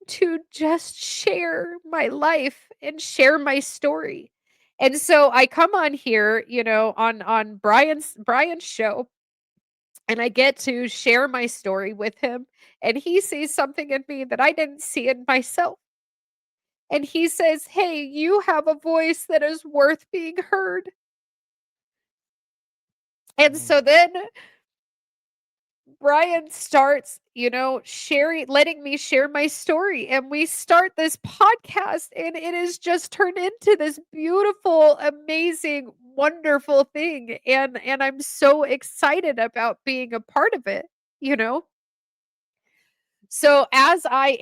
to just share my life and share my story. And so I come on here, on Brian's show, and I get to share my story with him, and he sees something in me that I didn't see in myself. And he says, "Hey, you have a voice that is worth being heard." And so
Mm.
then Brian starts, sharing, letting me share my story. And we start this podcast, and it has just turned into this beautiful, amazing, wonderful thing. And I'm so excited about being a part of it, you know? So okay,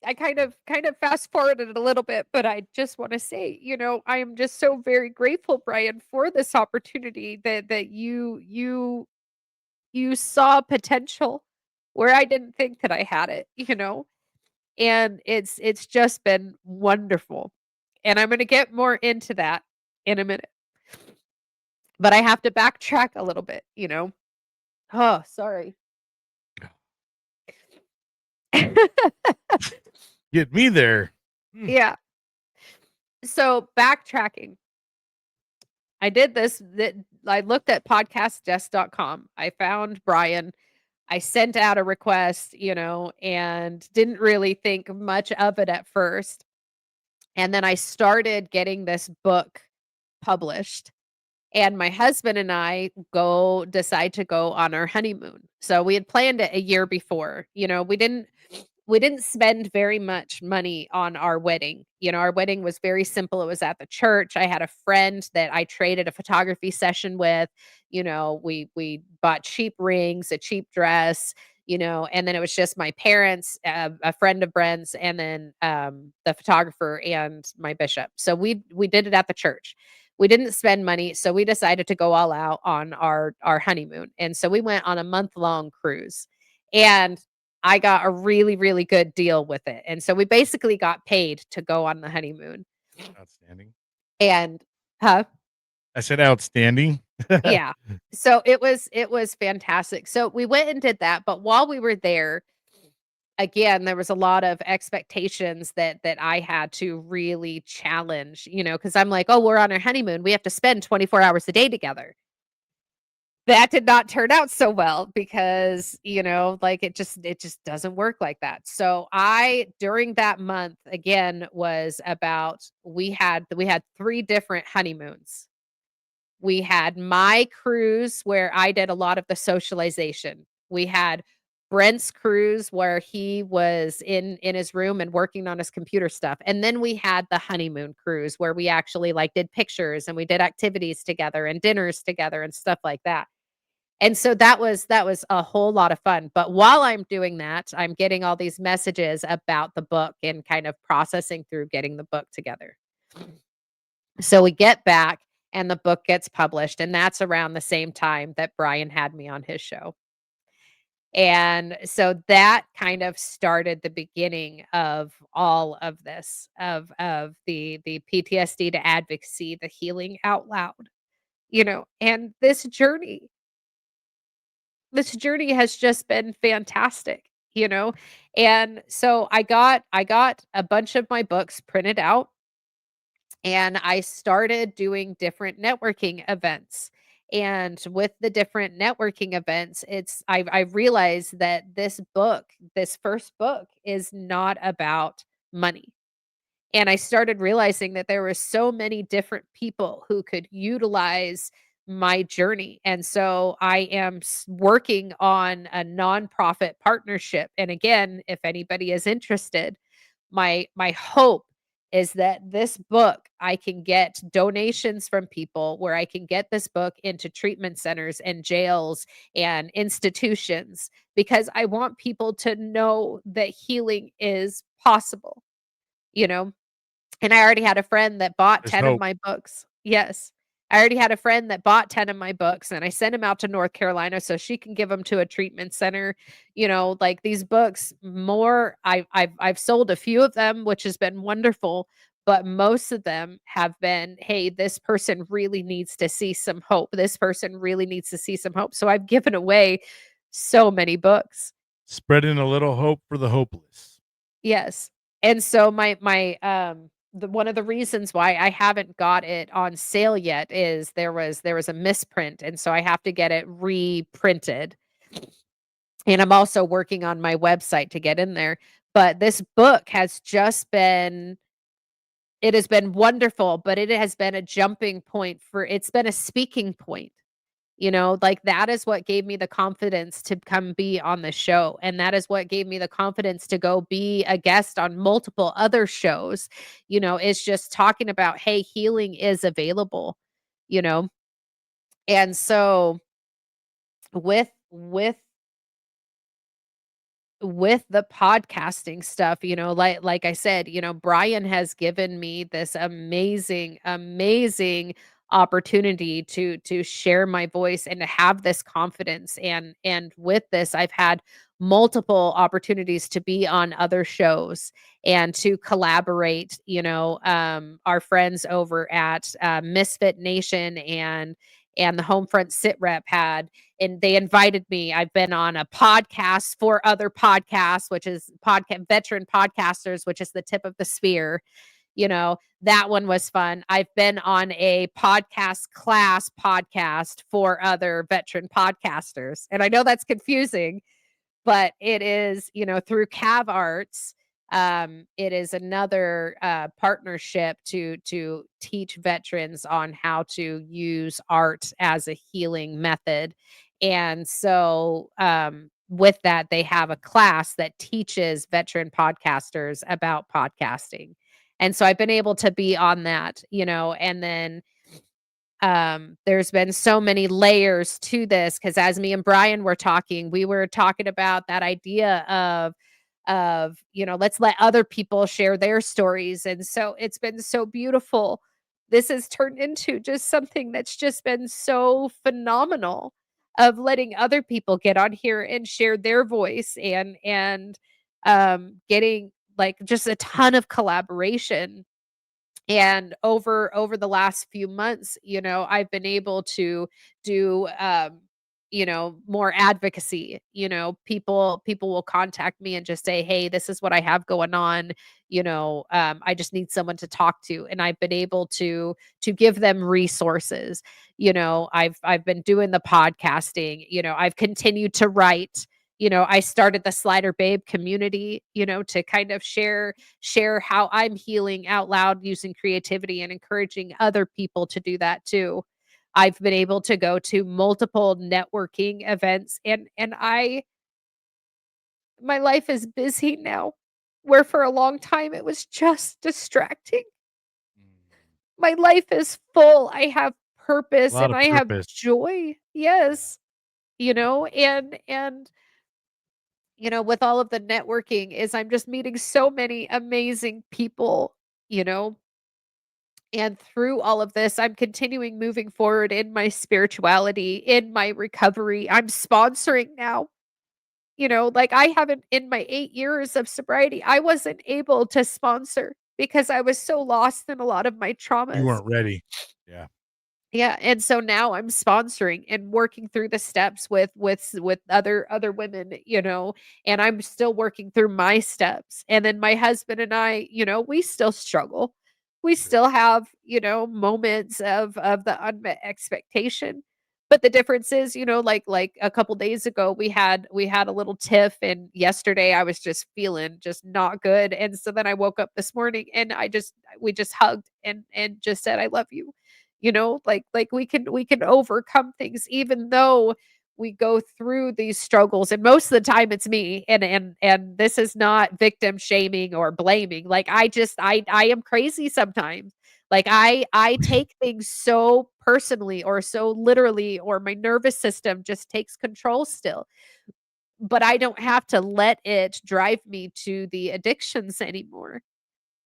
I kind of fast forwarded a little bit, but I just want to say, I am just so very grateful, Brian, for this opportunity that you saw potential where I didn't think that I had it. And it's just been wonderful. And I'm going to get more into that in a minute. But I have to backtrack a little bit. Oh, sorry.
Get me there. Mm.
Yeah. So backtracking. I did this that I looked at podcastdesk.com. I found Brian. I sent out a request, and didn't really think much of it at first. And then I started getting this book published. And my husband and I decide to go on our honeymoon. So we had planned it a year before. We didn't spend very much money on our wedding. Our wedding was very simple. It was at the church. I had a friend that I traded a photography session with. We bought cheap rings, a cheap dress, and then it was just my parents, a friend of Brent's, and then the photographer and my bishop. So we did it at the church. We didn't spend money, so we decided to go all out on our honeymoon. And so we went on a month-long cruise. And I got a really, really good deal with it, and so we basically got paid to go on the honeymoon.
Outstanding.
And huh?
I said outstanding.
Yeah. So it was fantastic. So we went and did that, but while we were there, again, there was a lot of expectations that I had to really challenge, because I'm like, "Oh, we're on our honeymoon. We have to spend 24 hours a day together." That did not turn out so well because, like, it just doesn't work like that. So I during that month, again, was about we had 3 different honeymoons. We had my cruise where I did a lot of the socialization. We had Brent's cruise where he was in his room and working on his computer stuff. And then we had the honeymoon cruise where we actually like did pictures and we did activities together and dinners together and stuff like that. And so that was a whole lot of fun, but while I'm doing that, I'm getting all these messages about the book and kind of processing through getting the book together. So we get back and the book gets published, and that's around the same time that Brian had me on his show. And so that kind of started the beginning of all of this, of the PTSD to advocacy, the healing out loud, and this journey has just been fantastic, you know? And so I got a bunch of my books printed out, and I started doing different networking events. And with the different networking events, I've realized that this book, this first book, is not about money. And I started realizing that there were so many different people who could utilize my journey. And so I am working on a nonprofit partnership. And again, if anybody is interested, my hope is that this book, I can get donations from people where I can get this book into treatment centers and jails and institutions, because I want people to know that healing is possible, you know? And I already had a friend that bought
There's
10 of
hope.
my books. Yes. I already had a friend that bought 10 of my books, and I sent him out to North Carolina so she can give them to a treatment center. Like these books, more I've sold a few of them, which has been wonderful, but most of them have been, "Hey, this person really needs to see some hope. This person really needs to see some hope." So I've given away so many books.
Spreading a little hope for the hopeless.
Yes. And so one of the reasons why I haven't got it on sale yet is there was a misprint, and so I have to get it reprinted. And I'm also working on my website to get in there. But this book has just been it has been wonderful, but it has been a jumping point it's been a speaking point. Like, that is what gave me the confidence to come be on the show, and that is what gave me the confidence to go be a guest on multiple other shows. It's just talking about, hey, healing is available, you know? And so with the podcasting stuff, like I said, Brian has given me this amazing, amazing opportunity to share my voice and to have this confidence. And with this, I've had multiple opportunities to be on other shows and to collaborate. Our friends over at Misfit Nation and the Homefront Sit Rep and they invited me. I've been on a podcast for other podcasts, which is podcast veteran podcasters, which is the tip of the spear. That one was fun. I've been on a podcast for other veteran podcasters. And I know that's confusing, but it is, through Cav Arts. It is another partnership to teach veterans on how to use art as a healing method. And so with that, they have a class that teaches veteran podcasters about podcasting. And so I've been able to be on that, and then there's been so many layers to this, because as me and Brian were talking, we were talking about that idea of let's let other people share their stories. And so it's been so beautiful. This has turned into just something that's just been so phenomenal, of letting other people get on here and share their voice, and getting like just a ton of collaboration. And over the last few months, I've been able to do more advocacy. People will contact me and just say, "Hey, this is what I have going on. I just need someone to talk to." And I've been able to give them resources. I've been doing the podcasting. I've continued to write. I started the Slider Babe community, to kind of share how I'm healing out loud using creativity and encouraging other people to do that too. I've been able to go to multiple networking events, and I my life is busy now, where for a long time it was just distracting. My life is full. I have
A
purpose
lot
and
of
I have
purpose.
joy.
Yeah.
Yes. And with all of the networking is I'm just meeting so many amazing people, you know, and through all of this, I'm continuing moving forward in my spirituality, in my recovery. I'm sponsoring now. Like I haven't in my 8 years of sobriety, I wasn't able to sponsor because I was so lost in a lot of my
You
traumas.
weren't ready. Yeah.
Yeah, and so now I'm sponsoring and working through the steps with other women, and I'm still working through my steps. And then my husband and I, we still struggle. We
Sure.
still have, moments of the unmet expectation. But the difference is, like a couple days ago, we had a little tiff, and yesterday I was just feeling just not good, and so then I woke up this morning and we just hugged and just said, "I love you." Like we can overcome things even though we go through these struggles, and most of the time it's me, and this is not victim shaming or blaming. Like I am crazy sometimes. Like I take things so personally or so literally, or my nervous system just takes control still. But I don't have to let it drive me to the addictions anymore.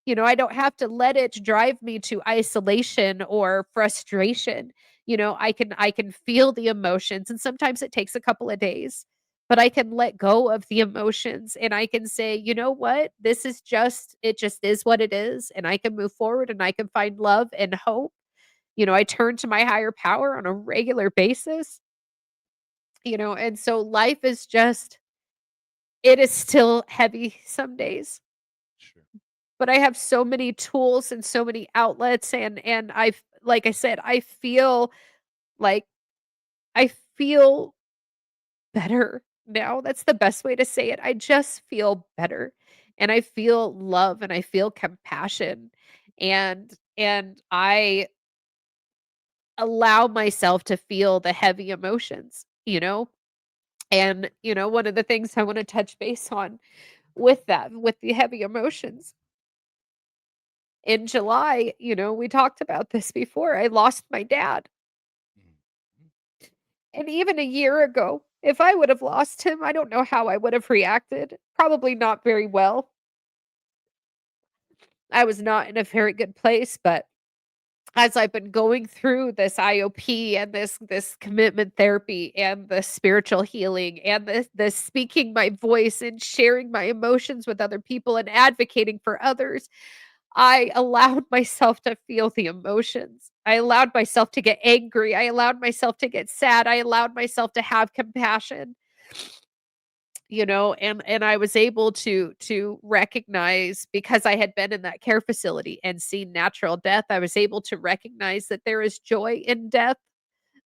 I don't have to let it drive me to isolation or frustration. I can feel the emotions, and sometimes it takes a couple of days, but I can let go of the emotions and I can say, "You know what? This is just it just is what it is," and I can move forward and I can find love and hope. I turn to my higher power on a regular basis, and so life is just it is still heavy some days,
Sure.
but I have so many tools and so many outlets, and I've like I said, like I feel better now. That's the best way to say it. I just feel better. And I feel love and I feel compassion. And I allow myself to feel the heavy emotions. And one of the things I want to touch base on with that, with the heavy emotions, in July, we talked about this before. I lost my dad.
Mhm.
And even a year ago, if I would have lost him, I don't know how I would have reacted. Probably not very well. I was not in a very good place, but as I've been going through this IOP and this commitment therapy and the spiritual healing and this speaking my voice and sharing my emotions with other people and advocating for others, I allowed myself to feel the emotions. I allowed myself to get angry. I allowed myself to get sad. I allowed myself to have compassion, and I was able to recognize, because I had been in that care facility and seen natural death, I was able to recognize that there is joy in death,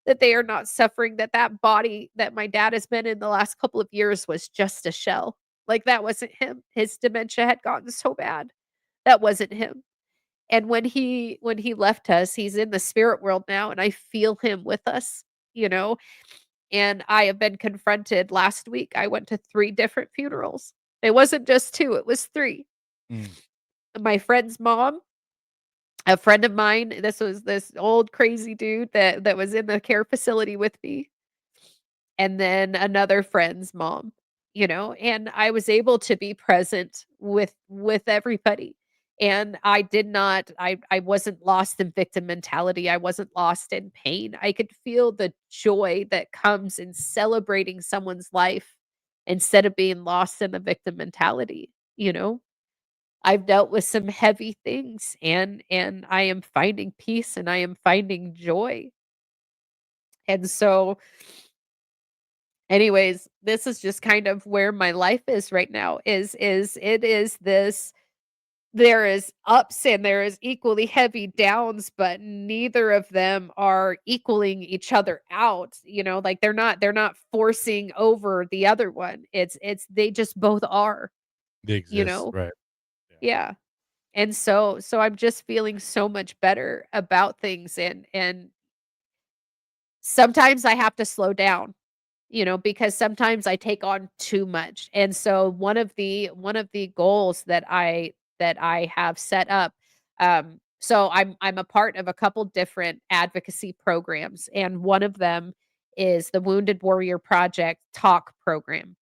that they are not suffering, that body that my dad has been in the last couple of years was just a shell. Like, that wasn't him. His dementia had gotten so bad. That wasn't him. And when he left us, he's in the spirit world now, and I feel him with us, you know? And I have been confronted. Last week, I went to 3 different funerals. It wasn't just 2, it was 3.
Mm.
My friend's mom, a friend of mine, this was this old crazy dude that was in the care facility with me, and then another friend's mom, and I was able to be present with everybody. And I wasn't lost in victim mentality. I wasn't lost in pain. I could feel the joy that comes in celebrating someone's life instead of being lost in the victim mentality. I've dealt with some heavy things, and I am finding peace and I am finding joy. And so, anyways, this is just kind of where my life is right now. Is it is this There is ups and there is equally heavy downs, but neither of them are equaling each other out. Like, they're not forcing over the other one. It's they just both are,
They
you
exist,
know?
right. Yeah.
Yeah. And so I'm just feeling so much better about things, and sometimes I have to slow down, because sometimes I take on too much. And so one of the goals that I have set up, so I'm a part of a couple different advocacy programs, and one of them is the Wounded Warrior Project Talk program.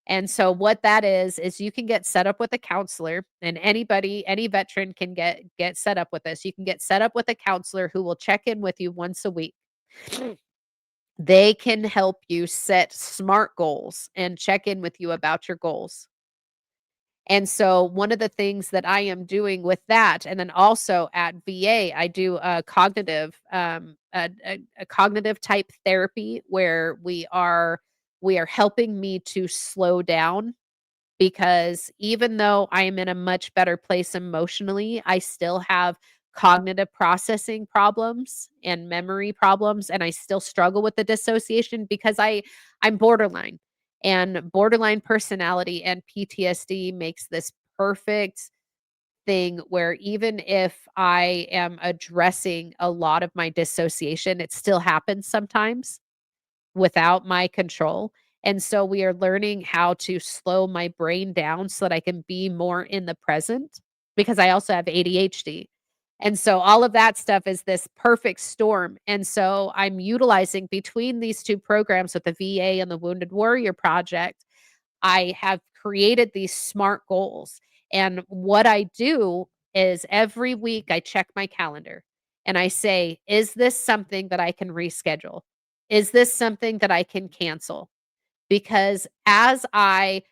And so what that is you can get set up with a counselor, and any veteran can get set up with this. You can get set up with a counselor who will check in with you once a week. They can help you set SMART goals and check in with you about your goals. And so one of the things that I am doing with that, and then also at VA, I do a cognitive type therapy where we are helping me to slow down, because even though I am in a much better place emotionally, I still have cognitive processing problems and memory problems, and I still struggle with the dissociation because I'm borderline. And borderline personality and PTSD makes this perfect thing where even if I am addressing a lot of my dissociation, it still happens sometimes without my control. And so we are learning how to slow my brain down so that I can be more in the present because I also have ADHD. And so all of that stuff is this perfect storm. And so I'm utilizing between these two programs with the VA and the Wounded Warrior Project, I have created these SMART goals. And what I do is every week I check my calendar and I say, is this something that I can reschedule? Is this something that I can cancel? Because as I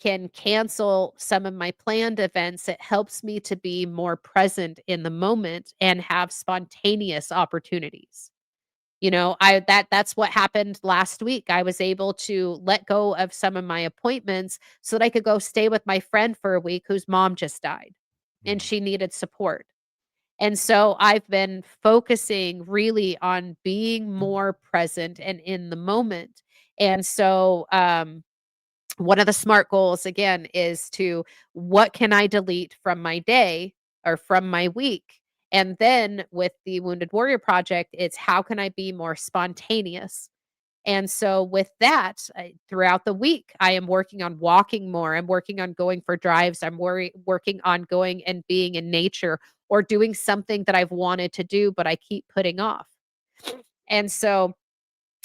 can cancel some of my planned events, it helps me to be more present in the moment and have spontaneous opportunities. That's what happened last week. I was able to let go of some of my appointments so that I could go stay with my friend for a week whose mom just died and
Mm.
she needed support. And so I've been focusing really on being more present and in the moment. And so one of the SMART goals again is to what can I delete from my day or from my week? And then with the Wounded Warrior Project, it's how can I be more spontaneous? And so with that, throughout the week, I am working on walking more. I'm working on going for drives. Working on going and being in nature or doing something that I've wanted to do, but I keep putting off. And so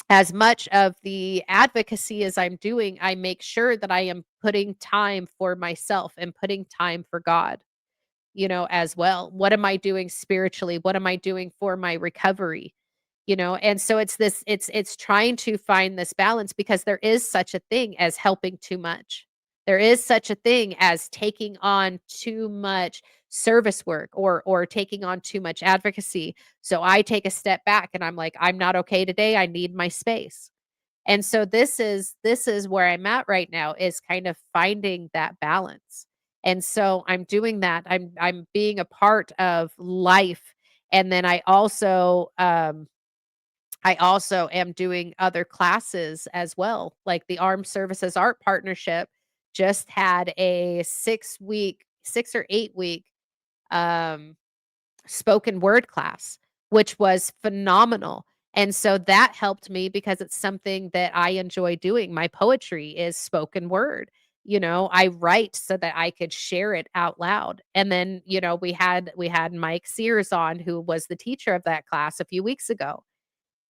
as much of the advocacy as I'm doing, I make sure that I am putting time for myself and putting time for God, as well. What am I doing spiritually? What am I doing for my recovery? And so it's trying to find this balance because there is such a thing as helping too much. There is such a thing as taking on too much service work or taking on too much advocacy. So I take a step back and I'm like, I'm not okay today. I need my space. And so this is where I'm at right now is kind of finding that balance. And so I'm doing that. I'm being a part of life. And then I also am doing other classes as well. Like the Armed Services Art Partnership just had a 6 or 8 week um spoken word class, which was phenomenal. And so that helped me because it's something that I enjoy doing. My poetry is spoken word. I write so that I could share it out loud. And then, we had Mike Sears on who was the teacher of that class a few weeks ago.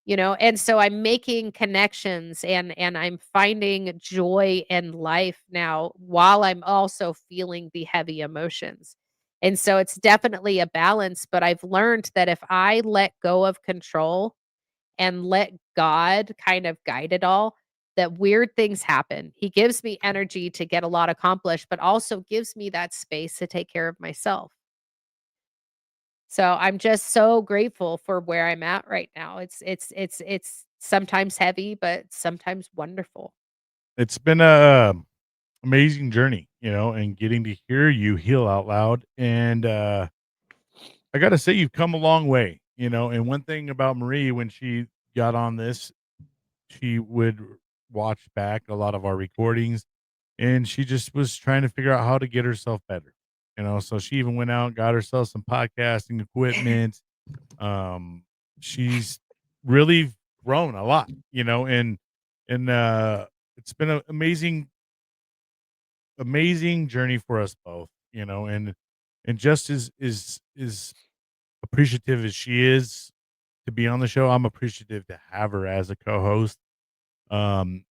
And so I'm making connections and I'm finding joy in life now while I'm also feeling the heavy emotions. And so it's definitely a balance, but I've learned that if I let go of control and let God kind of guide it all, that weird things happen. He gives me energy to get a lot accomplished, but also gives me that space to take care of myself. So I'm just so grateful for where I'm at right now. It's sometimes heavy, but sometimes wonderful.
It's been a amazing journey, and getting to hear you heal out loud. And I gotta say, you've come a long way, And one thing about Marie, when she got on this, she would watch back a lot of our recordings, and she just was trying to figure out how to get herself better. So she even went out and got herself some podcasting equipment. Um, she's really grown a lot, and it's been an amazing journey for us both, and just as appreciative as she is to be on the show, I'm appreciative to have her as a co-host. Um,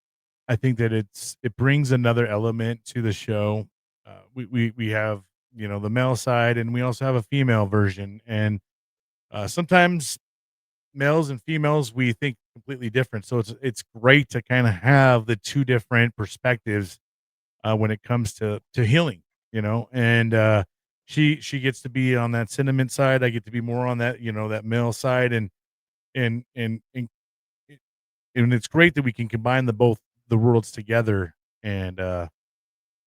I think that it brings another element to the show. We have the male side, and we also have a female version, and sometimes males and females we think completely different. So it's great to kind of have the two different perspectives when it comes to healing, and she gets to be on that sentiment side. I get to be more on that that male side, and and and and it's great that we can combine the worlds together. And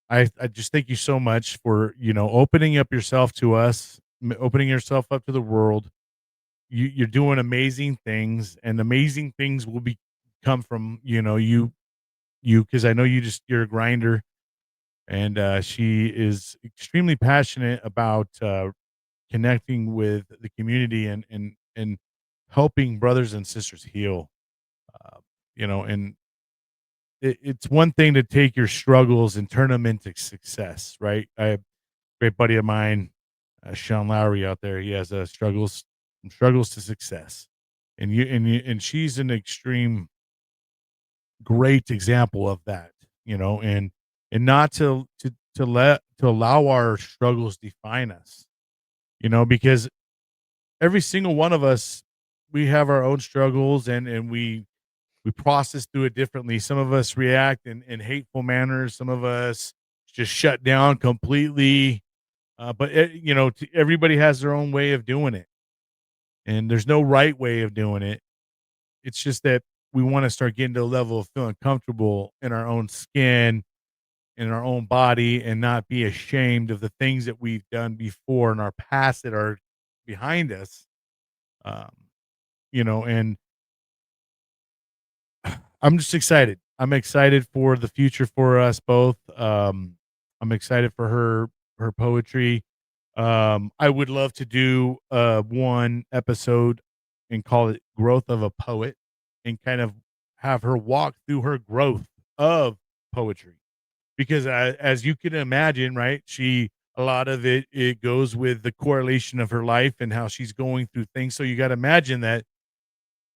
I just thank you so much for opening up yourself to us, opening yourself up to the world. You're doing amazing things, and amazing things will be come from, because I know you're a grinder, and she is extremely passionate about connecting with the community and helping brothers and sisters heal. Uh, and it's one thing to take your struggles and turn them into success, right? I have a great buddy of mine, Sean Lowry out there. He has struggles from struggles to success, and she's an extreme great example of that. And not to allow our struggles define us. Because every single one of us, we have our own struggles, and we process through it differently. Some of us react in hateful manners. Some of us just shut down completely. Everybody has their own way of doing it, and there's no right way of doing it. It's just that we want to start getting to a level of feeling comfortable in our own skin, in our own body, and not be ashamed of the things that we've done before in our past that are behind us. Um, and I'm just excited. I'm excited for the future for us both. I'm excited for her poetry. I would love to do one episode and call it "Growth of a Poet," and kind of have her walk through her growth of poetry. Because as you can imagine, right, a lot of it goes with the correlation of her life and how she's going through things. So you got to imagine that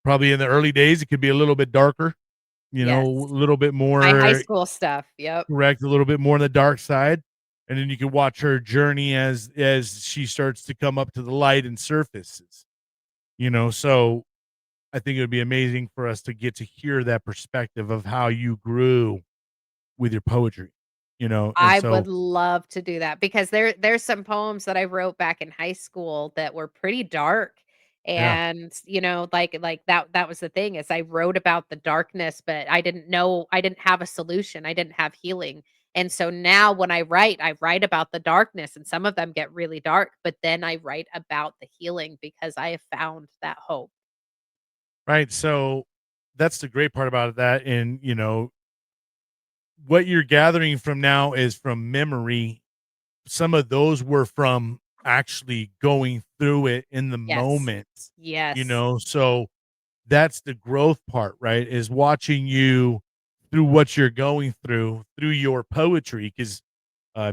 probably in the early days it could be a little bit darker,
Yes.
a little bit
My high
more
school stuff. Yep.
correct, a little bit more on the dark side, and then you can watch her journey as she starts to come up to the light and surfaces. So I think it would be amazing for us to get to hear that perspective of how you grew with your poetry. And
I would
so
love to do that because there's some poems that I wrote back in high school that were pretty dark.
yeah.
And, like that was the thing is I wrote about the darkness, but I didn't have a solution. I didn't have healing. And so now when I write about the darkness and some of them get really dark, but then I write about the healing because I have found that hope.
Right. So that's the great part about that. And what you're gathering from now is from memory. Some of those were from actually going through it in the
Yes.
moment,
Yes.
so that's the growth part, right? Is watching you through what you're going through your poetry, because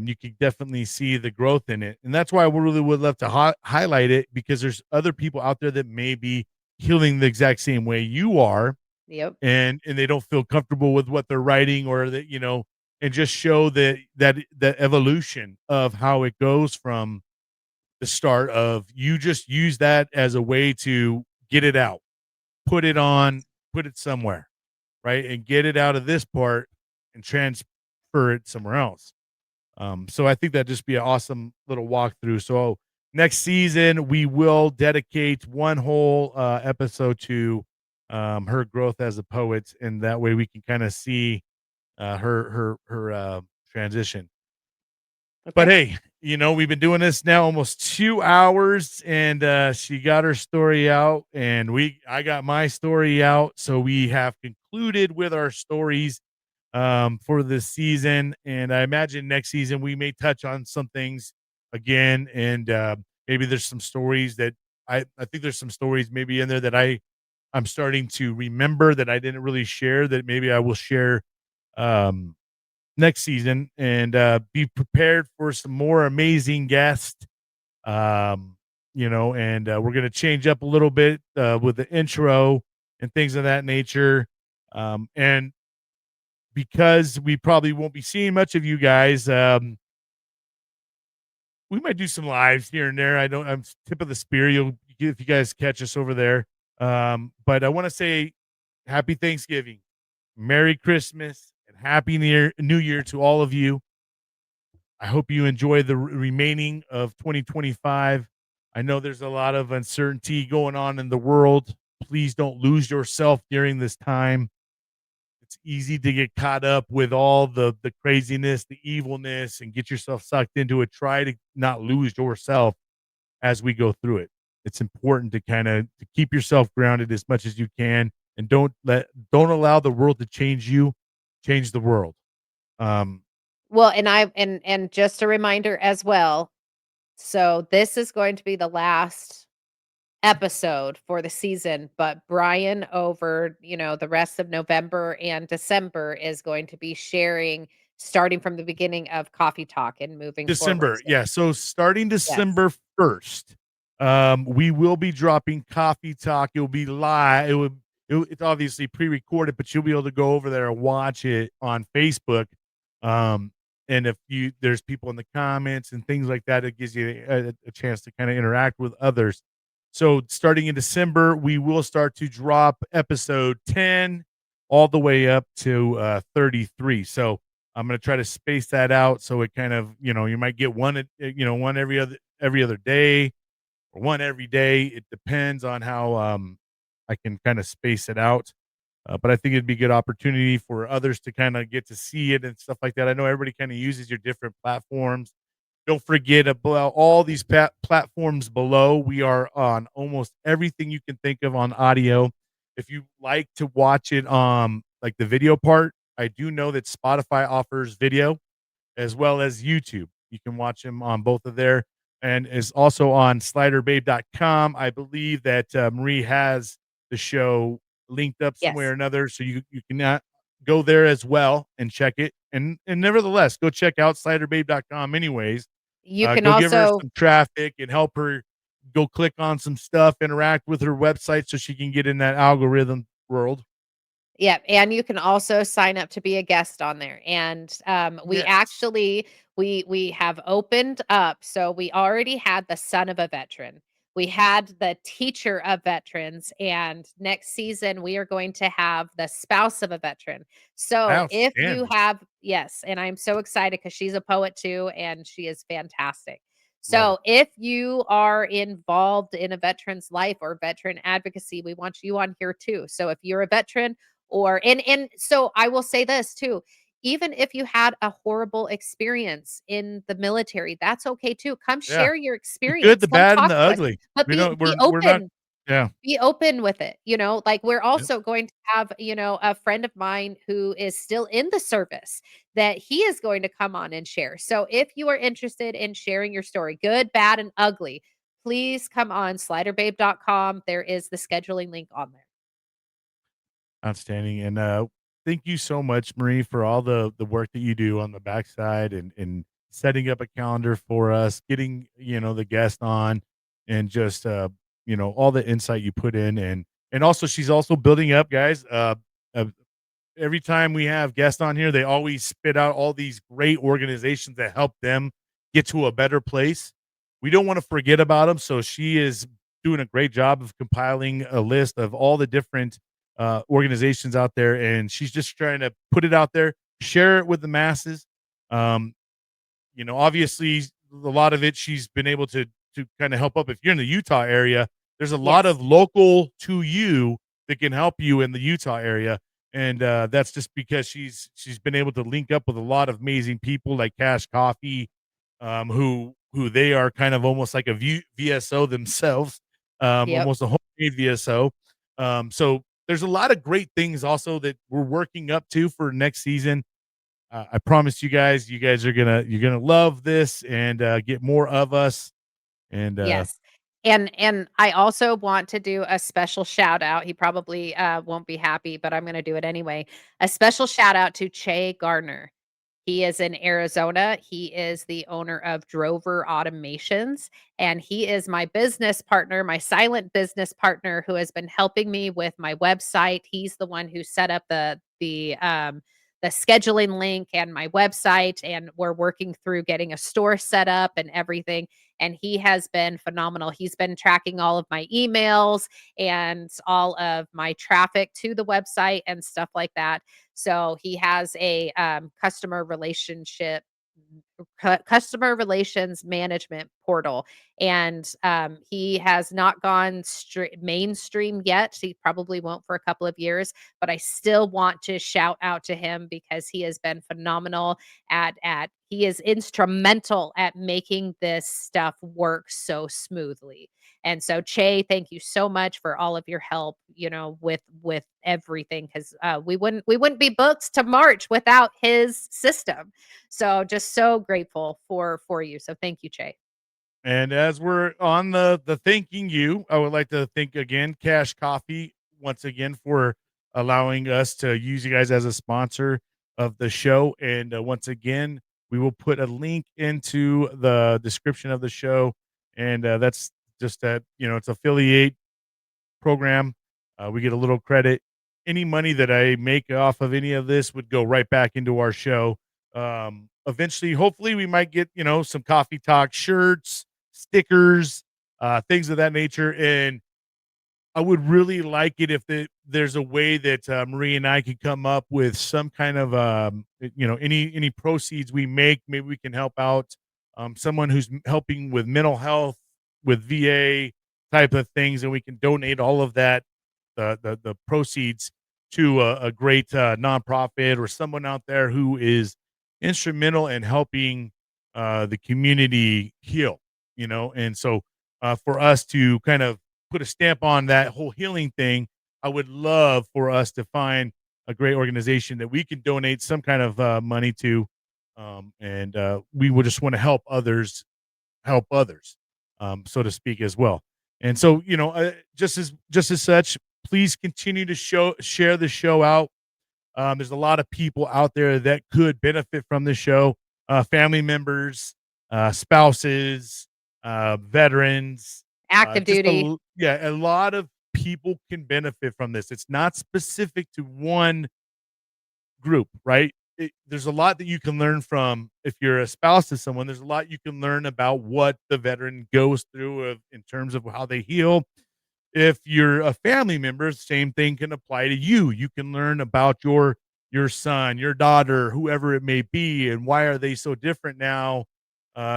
you can definitely see the growth in it. And that's why we really would love to highlight it, because there's other people out there that may be healing the exact same way you are,
Yep.
and they don't feel comfortable with what they're writing, or that, and just show that evolution of how it goes from the start of you just use that as a way to get it out, put it
Yes.
on, put it somewhere, right? And get it out of this part and transfer it somewhere else. So I think that'd just be an awesome little walkthrough. So next season, we will dedicate one whole episode to her growth as a poet, and that way we can kind of see her transition. But
Okay.
hey, we've been doing this now almost 2 hours, and she got her story out, and I got my story out. So we have concluded with our stories for this season. And I imagine next season we may touch on some things again. And maybe there's some stories that I think there's some stories maybe in there that I'm starting to remember that I didn't really share, that maybe I will share um next season. And be prepared for some more amazing guests. And we're gonna change up a little bit with the intro and things of that nature. And because we probably won't be seeing much of you guys, we might do some lives here and there. I'm tip of the spear. If you guys catch us over there. But I want to say happy Thanksgiving, Merry Christmas, and Happy New Year to all of you. I hope you enjoy the remaining of 2025. I know there's a lot of uncertainty going on in the world. Please don't lose yourself during this time. It's easy to get caught up with all the craziness, the evilness, and get yourself sucked into it. Try to not lose yourself as we go through it. It's important to kind of to keep yourself grounded as much as you can, and don't allow the world to change you, change the world. Um,
Well, and just a reminder as well, so this is going to be the last episode for the season, but Brian over, the rest of November and December is going to be sharing starting from the beginning of Coffee Talk and moving forward.
December, yeah, so starting
Yes.
December 1st, we will be dropping Coffee Talk. It'll be live. It's obviously pre-recorded, but you'll be able to go over there and watch it on Facebook. Um, and if there's people in the comments and things like that, it gives you a chance to kind of interact with others. So starting in December, we will start to drop episode 10 all the way up to 33. So I'm gonna try to space that out so it kind of, you might get one, one every other day or one every day. It depends on how I can kind of space it out. But I think it'd be a good opportunity for others to kind of get to see it and stuff like that. I know everybody kind of uses your different platforms. Don't forget about all these platforms below. We are on almost everything you can think of on audio. If you like to watch it, like the video part, I do know that Spotify offers video as well as YouTube. You can watch them on both of there, and is also on sliderbabe.com. I believe that Marie has the show linked up somewhere
Yes.
or another, so you can go there as well and check it. And nevertheless, go check out sliderbabe.com anyways.
You can
Go give her
also
some traffic and help her go click on some stuff, interact with her website so she can get in that algorithm world.
Yeah, and you can also sign up to be a guest on there. And we
Yes.
actually we have opened up. So we already had the son of a veteran. We had the teacher of veterans, and next season we are going to have the spouse of a veteran. So if you
Outstanding.
have, yes, and I'm so excited because she's a poet too, and she is fantastic.
Love it.
So if you are involved in a veteran's life or veteran advocacy, we want you on here too. So if you're a veteran, or and so I will say this too, even if you had a horrible experience in the military, that's okay too. Come
Yeah.
share your
The good,
experience.
the
Come
bad, and
talk
the
to us.
ugly.
But
We don't
be
we're not.
open.
Yeah.
Be open with it, like, we're
Yep.
also going to have, a friend of mine who is still in the service that he is going to come on and share. So if you are interested in sharing your story, good, bad, and ugly, please come on sliderbabe.com. There is the scheduling link on there.
Outstanding, and, thank you so much, Marie, for all the work that you do on the backside and setting up a calendar for us, getting, the guest on, and just, all the insight you put in, and also she's also building up, guys, uh every time we have guests on here, they always spit out all these great organizations that help them get to a better place. We don't want to forget about them. So she is doing a great job of compiling a list of all the different organizations out there. And she's just trying to put it out there, share it with the masses. Um, obviously a lot of it she's been able to kind of help up. If you're in the Utah area, there's a lot
Yes.
of local to you that can help you in the Utah area. And that's just because she's been able to link up with a lot of amazing people like Cash Coffee, who they are kind of almost like a VSO themselves,
Yep.
almost a homemade VSO. So there's a lot of great things also that we're working up to for next season. I promise you guys are you're gonna love this and get more of us. And
Yes. And I also want to do a special shout out. He probably won't be happy, but I'm going to do it anyway. A special shout out to Che Gardner. He is in Arizona. He is the owner of Drover Automations, and he is my business partner, my silent business partner who has been helping me with my website. He's the one who set up the scheduling link and my website, and we're working through getting a store set up and everything. And he has been phenomenal. He's been tracking all of my emails and all of my traffic to the website and stuff like that. So he has a customer relations management portal. And he has not gone mainstream yet. He probably won't for a couple of years, but I still want to shout out to him because he has been phenomenal at he is instrumental at making this stuff work so smoothly. And so, Che, thank you so much for all of your help, with everything, because we wouldn't be booked to March without his system. So just so grateful for you. So thank you, Che.
And as we're on the thanking you, I would like to thank again Cash Coffee once again for allowing us to use you guys as a sponsor of the show. And once again, we will put a link into the description of the show, and that's just that it's affiliate program. We get a little credit. Any money that I make off of any of this would go right back into our show. Eventually, hopefully, we might get some coffee talk shirts, stickers, things of that nature. And I would really like it if there's a way that Marie and I could come up with some kind of any proceeds we make. Maybe we can help out someone who's helping with mental health, with VA type of things, and we can donate all of that the proceeds to a great nonprofit or someone out there who is instrumental in helping the community heal. And so for us to kind of put a stamp on that whole healing thing, I would love for us to find a great organization that we can donate some kind of money to, and we would just want to help others, so to speak, as well. And so, just as such, please continue to share the show out. There's a lot of people out there that could benefit from the show, family members, spouses, veterans,
Active duty.
yeah, a lot of people can benefit from this. It's not specific to one group, right? There's a lot that you can learn from if you're a spouse to someone. There's a lot you can learn about what the veteran goes through in terms of how they heal. If you're a family member, same thing can apply to you. You can learn about your son, your daughter, whoever it may be, and why are they so different now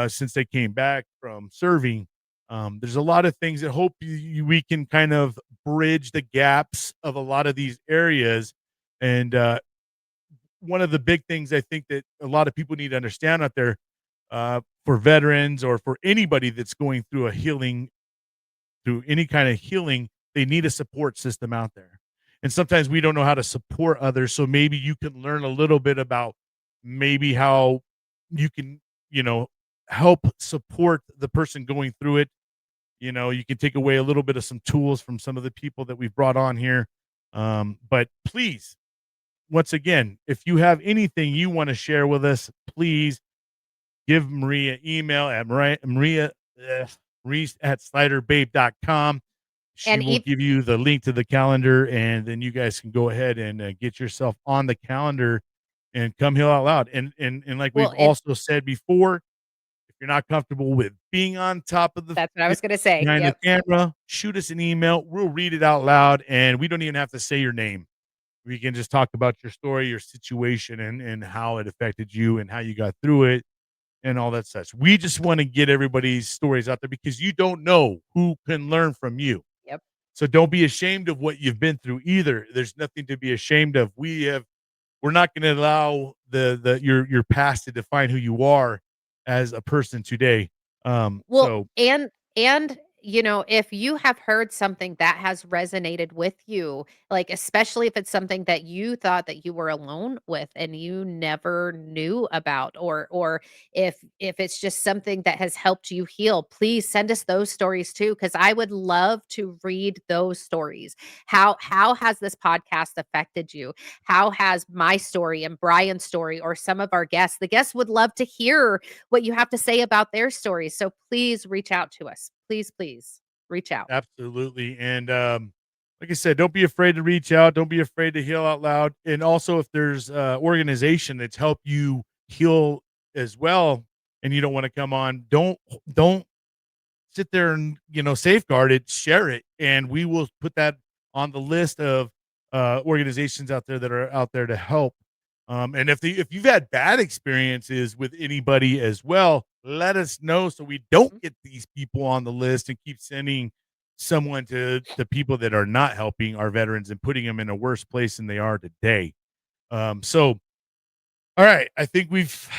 since they came back from serving. There's a lot of things that hope we can kind of bridge the gaps of a lot of these areas. And one of the big things I think that a lot of people need to understand out there, for veterans or for anybody that's going through through any kind of healing, they need a support system out there. And sometimes we don't know how to support others. So maybe you can learn a little bit about maybe how you can, you know, help support the person going through it. You can take away a little bit of some tools from some of the people that we've brought on here. But please, once again, if you have anything you want to share with us, please give Maria an email at Marie at sliderbabe.com. She
And
will
Eve,
give you the link to the calendar, and then you guys can go ahead and get yourself on the calendar and come heal out loud. And like we've
well, and
also said before, if you're not comfortable with being on top of
that's what I was gonna say.
behind the
Yep.
camera, shoot us an email. We'll read it out loud, and we don't even have to say your name. We can just talk about your story, your situation, and how it affected you and how you got through it and all that such. We just want to get everybody's stories out there because you don't know who can learn from you.
Yep.
So don't be ashamed of what you've been through either. There's nothing to be ashamed of. We're not going to allow your past to define who you are as a person today.
Well,
So
and if you have heard something that has resonated with you, like especially if it's something that you thought that you were alone with and you never knew about, or if it's just something that has helped you heal, please send us those stories too, because I would love to read those stories. How has this podcast affected you? How has my story and Brian's story or some of our guests, the guests would love to hear what you have to say about their stories. So please reach out to us. Please, please reach out.
absolutely. And like I said, don't be afraid to reach out. Don't be afraid to heal out loud. And also, if there's organization that's helped you heal as well, and you don't want to come on, don't sit there and safeguard it. Share it, and we will put that on the list of organizations out there that are out there to help. And if you've had bad experiences with anybody as well, let us know so we don't get these people on the list and keep sending someone to people that are not helping our veterans and putting them in a worse place than they are today. So all right, I think we've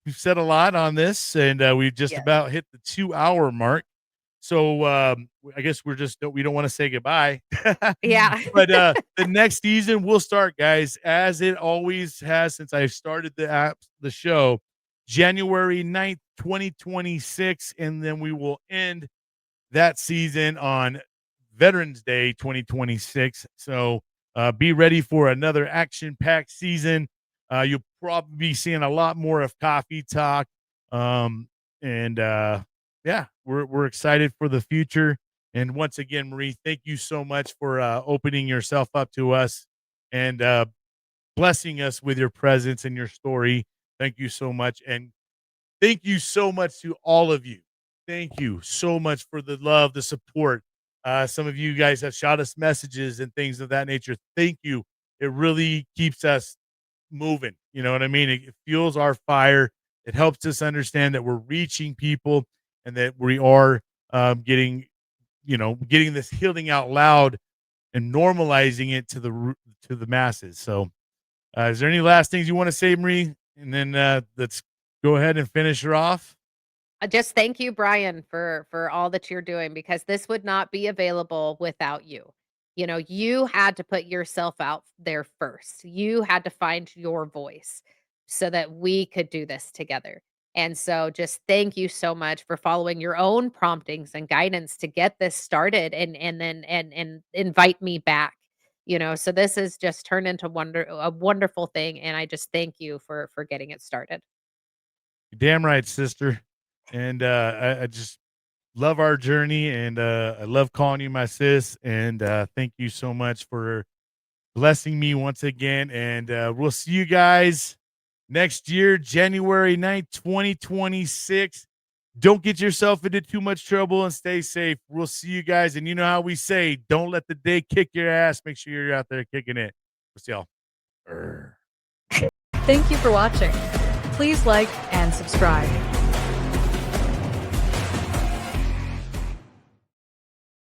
said a lot on this, and we've just
Yes.
about hit the 2 hour mark. So I guess we don't want to say goodbye.
Yeah.
But the next season we'll start, guys, as it always has since I started the show, January 9th, 2026, and then we will end that season on Veterans Day 2026. So be ready for another action-packed season. You'll probably be seeing a lot more of Coffee Talk. And yeah, we're excited for the future. And once again, Marie, thank you so much for opening yourself up to us and blessing us with your presence and your story. Thank you so much. And thank you so much to all of you. Thank you so much for the love, the support. Some of you guys have shot us messages and things of that nature. Thank you. It really keeps us moving. You know what I mean? It fuels our fire. It helps us understand that we're reaching people and that we are getting this healing out loud and normalizing it to the masses. So, is there any last things you want to say, Marie? And then let's go ahead and finish her off.
Just thank you, Brian, for all that you're doing because this would not be available without you. You know, you had to put yourself out there first. You had to find your voice so that we could do this together. And so just thank you so much for following your own promptings and guidance to get this started and invite me back. You know, so this has just turned into a wonderful thing and I just thank you for getting it started.
You're damn right, sister. And I just love our journey, and I love calling you my sis. And thank you so much for blessing me once again. And we'll see you guys next year, January 9th, 2026. Don't get yourself into too much trouble and stay safe. We'll see you guys. And you know how we say, don't let the day kick your ass. Make sure you're out there kicking it. We'll see y'all. Arr.
Thank you for watching. Please like and subscribe.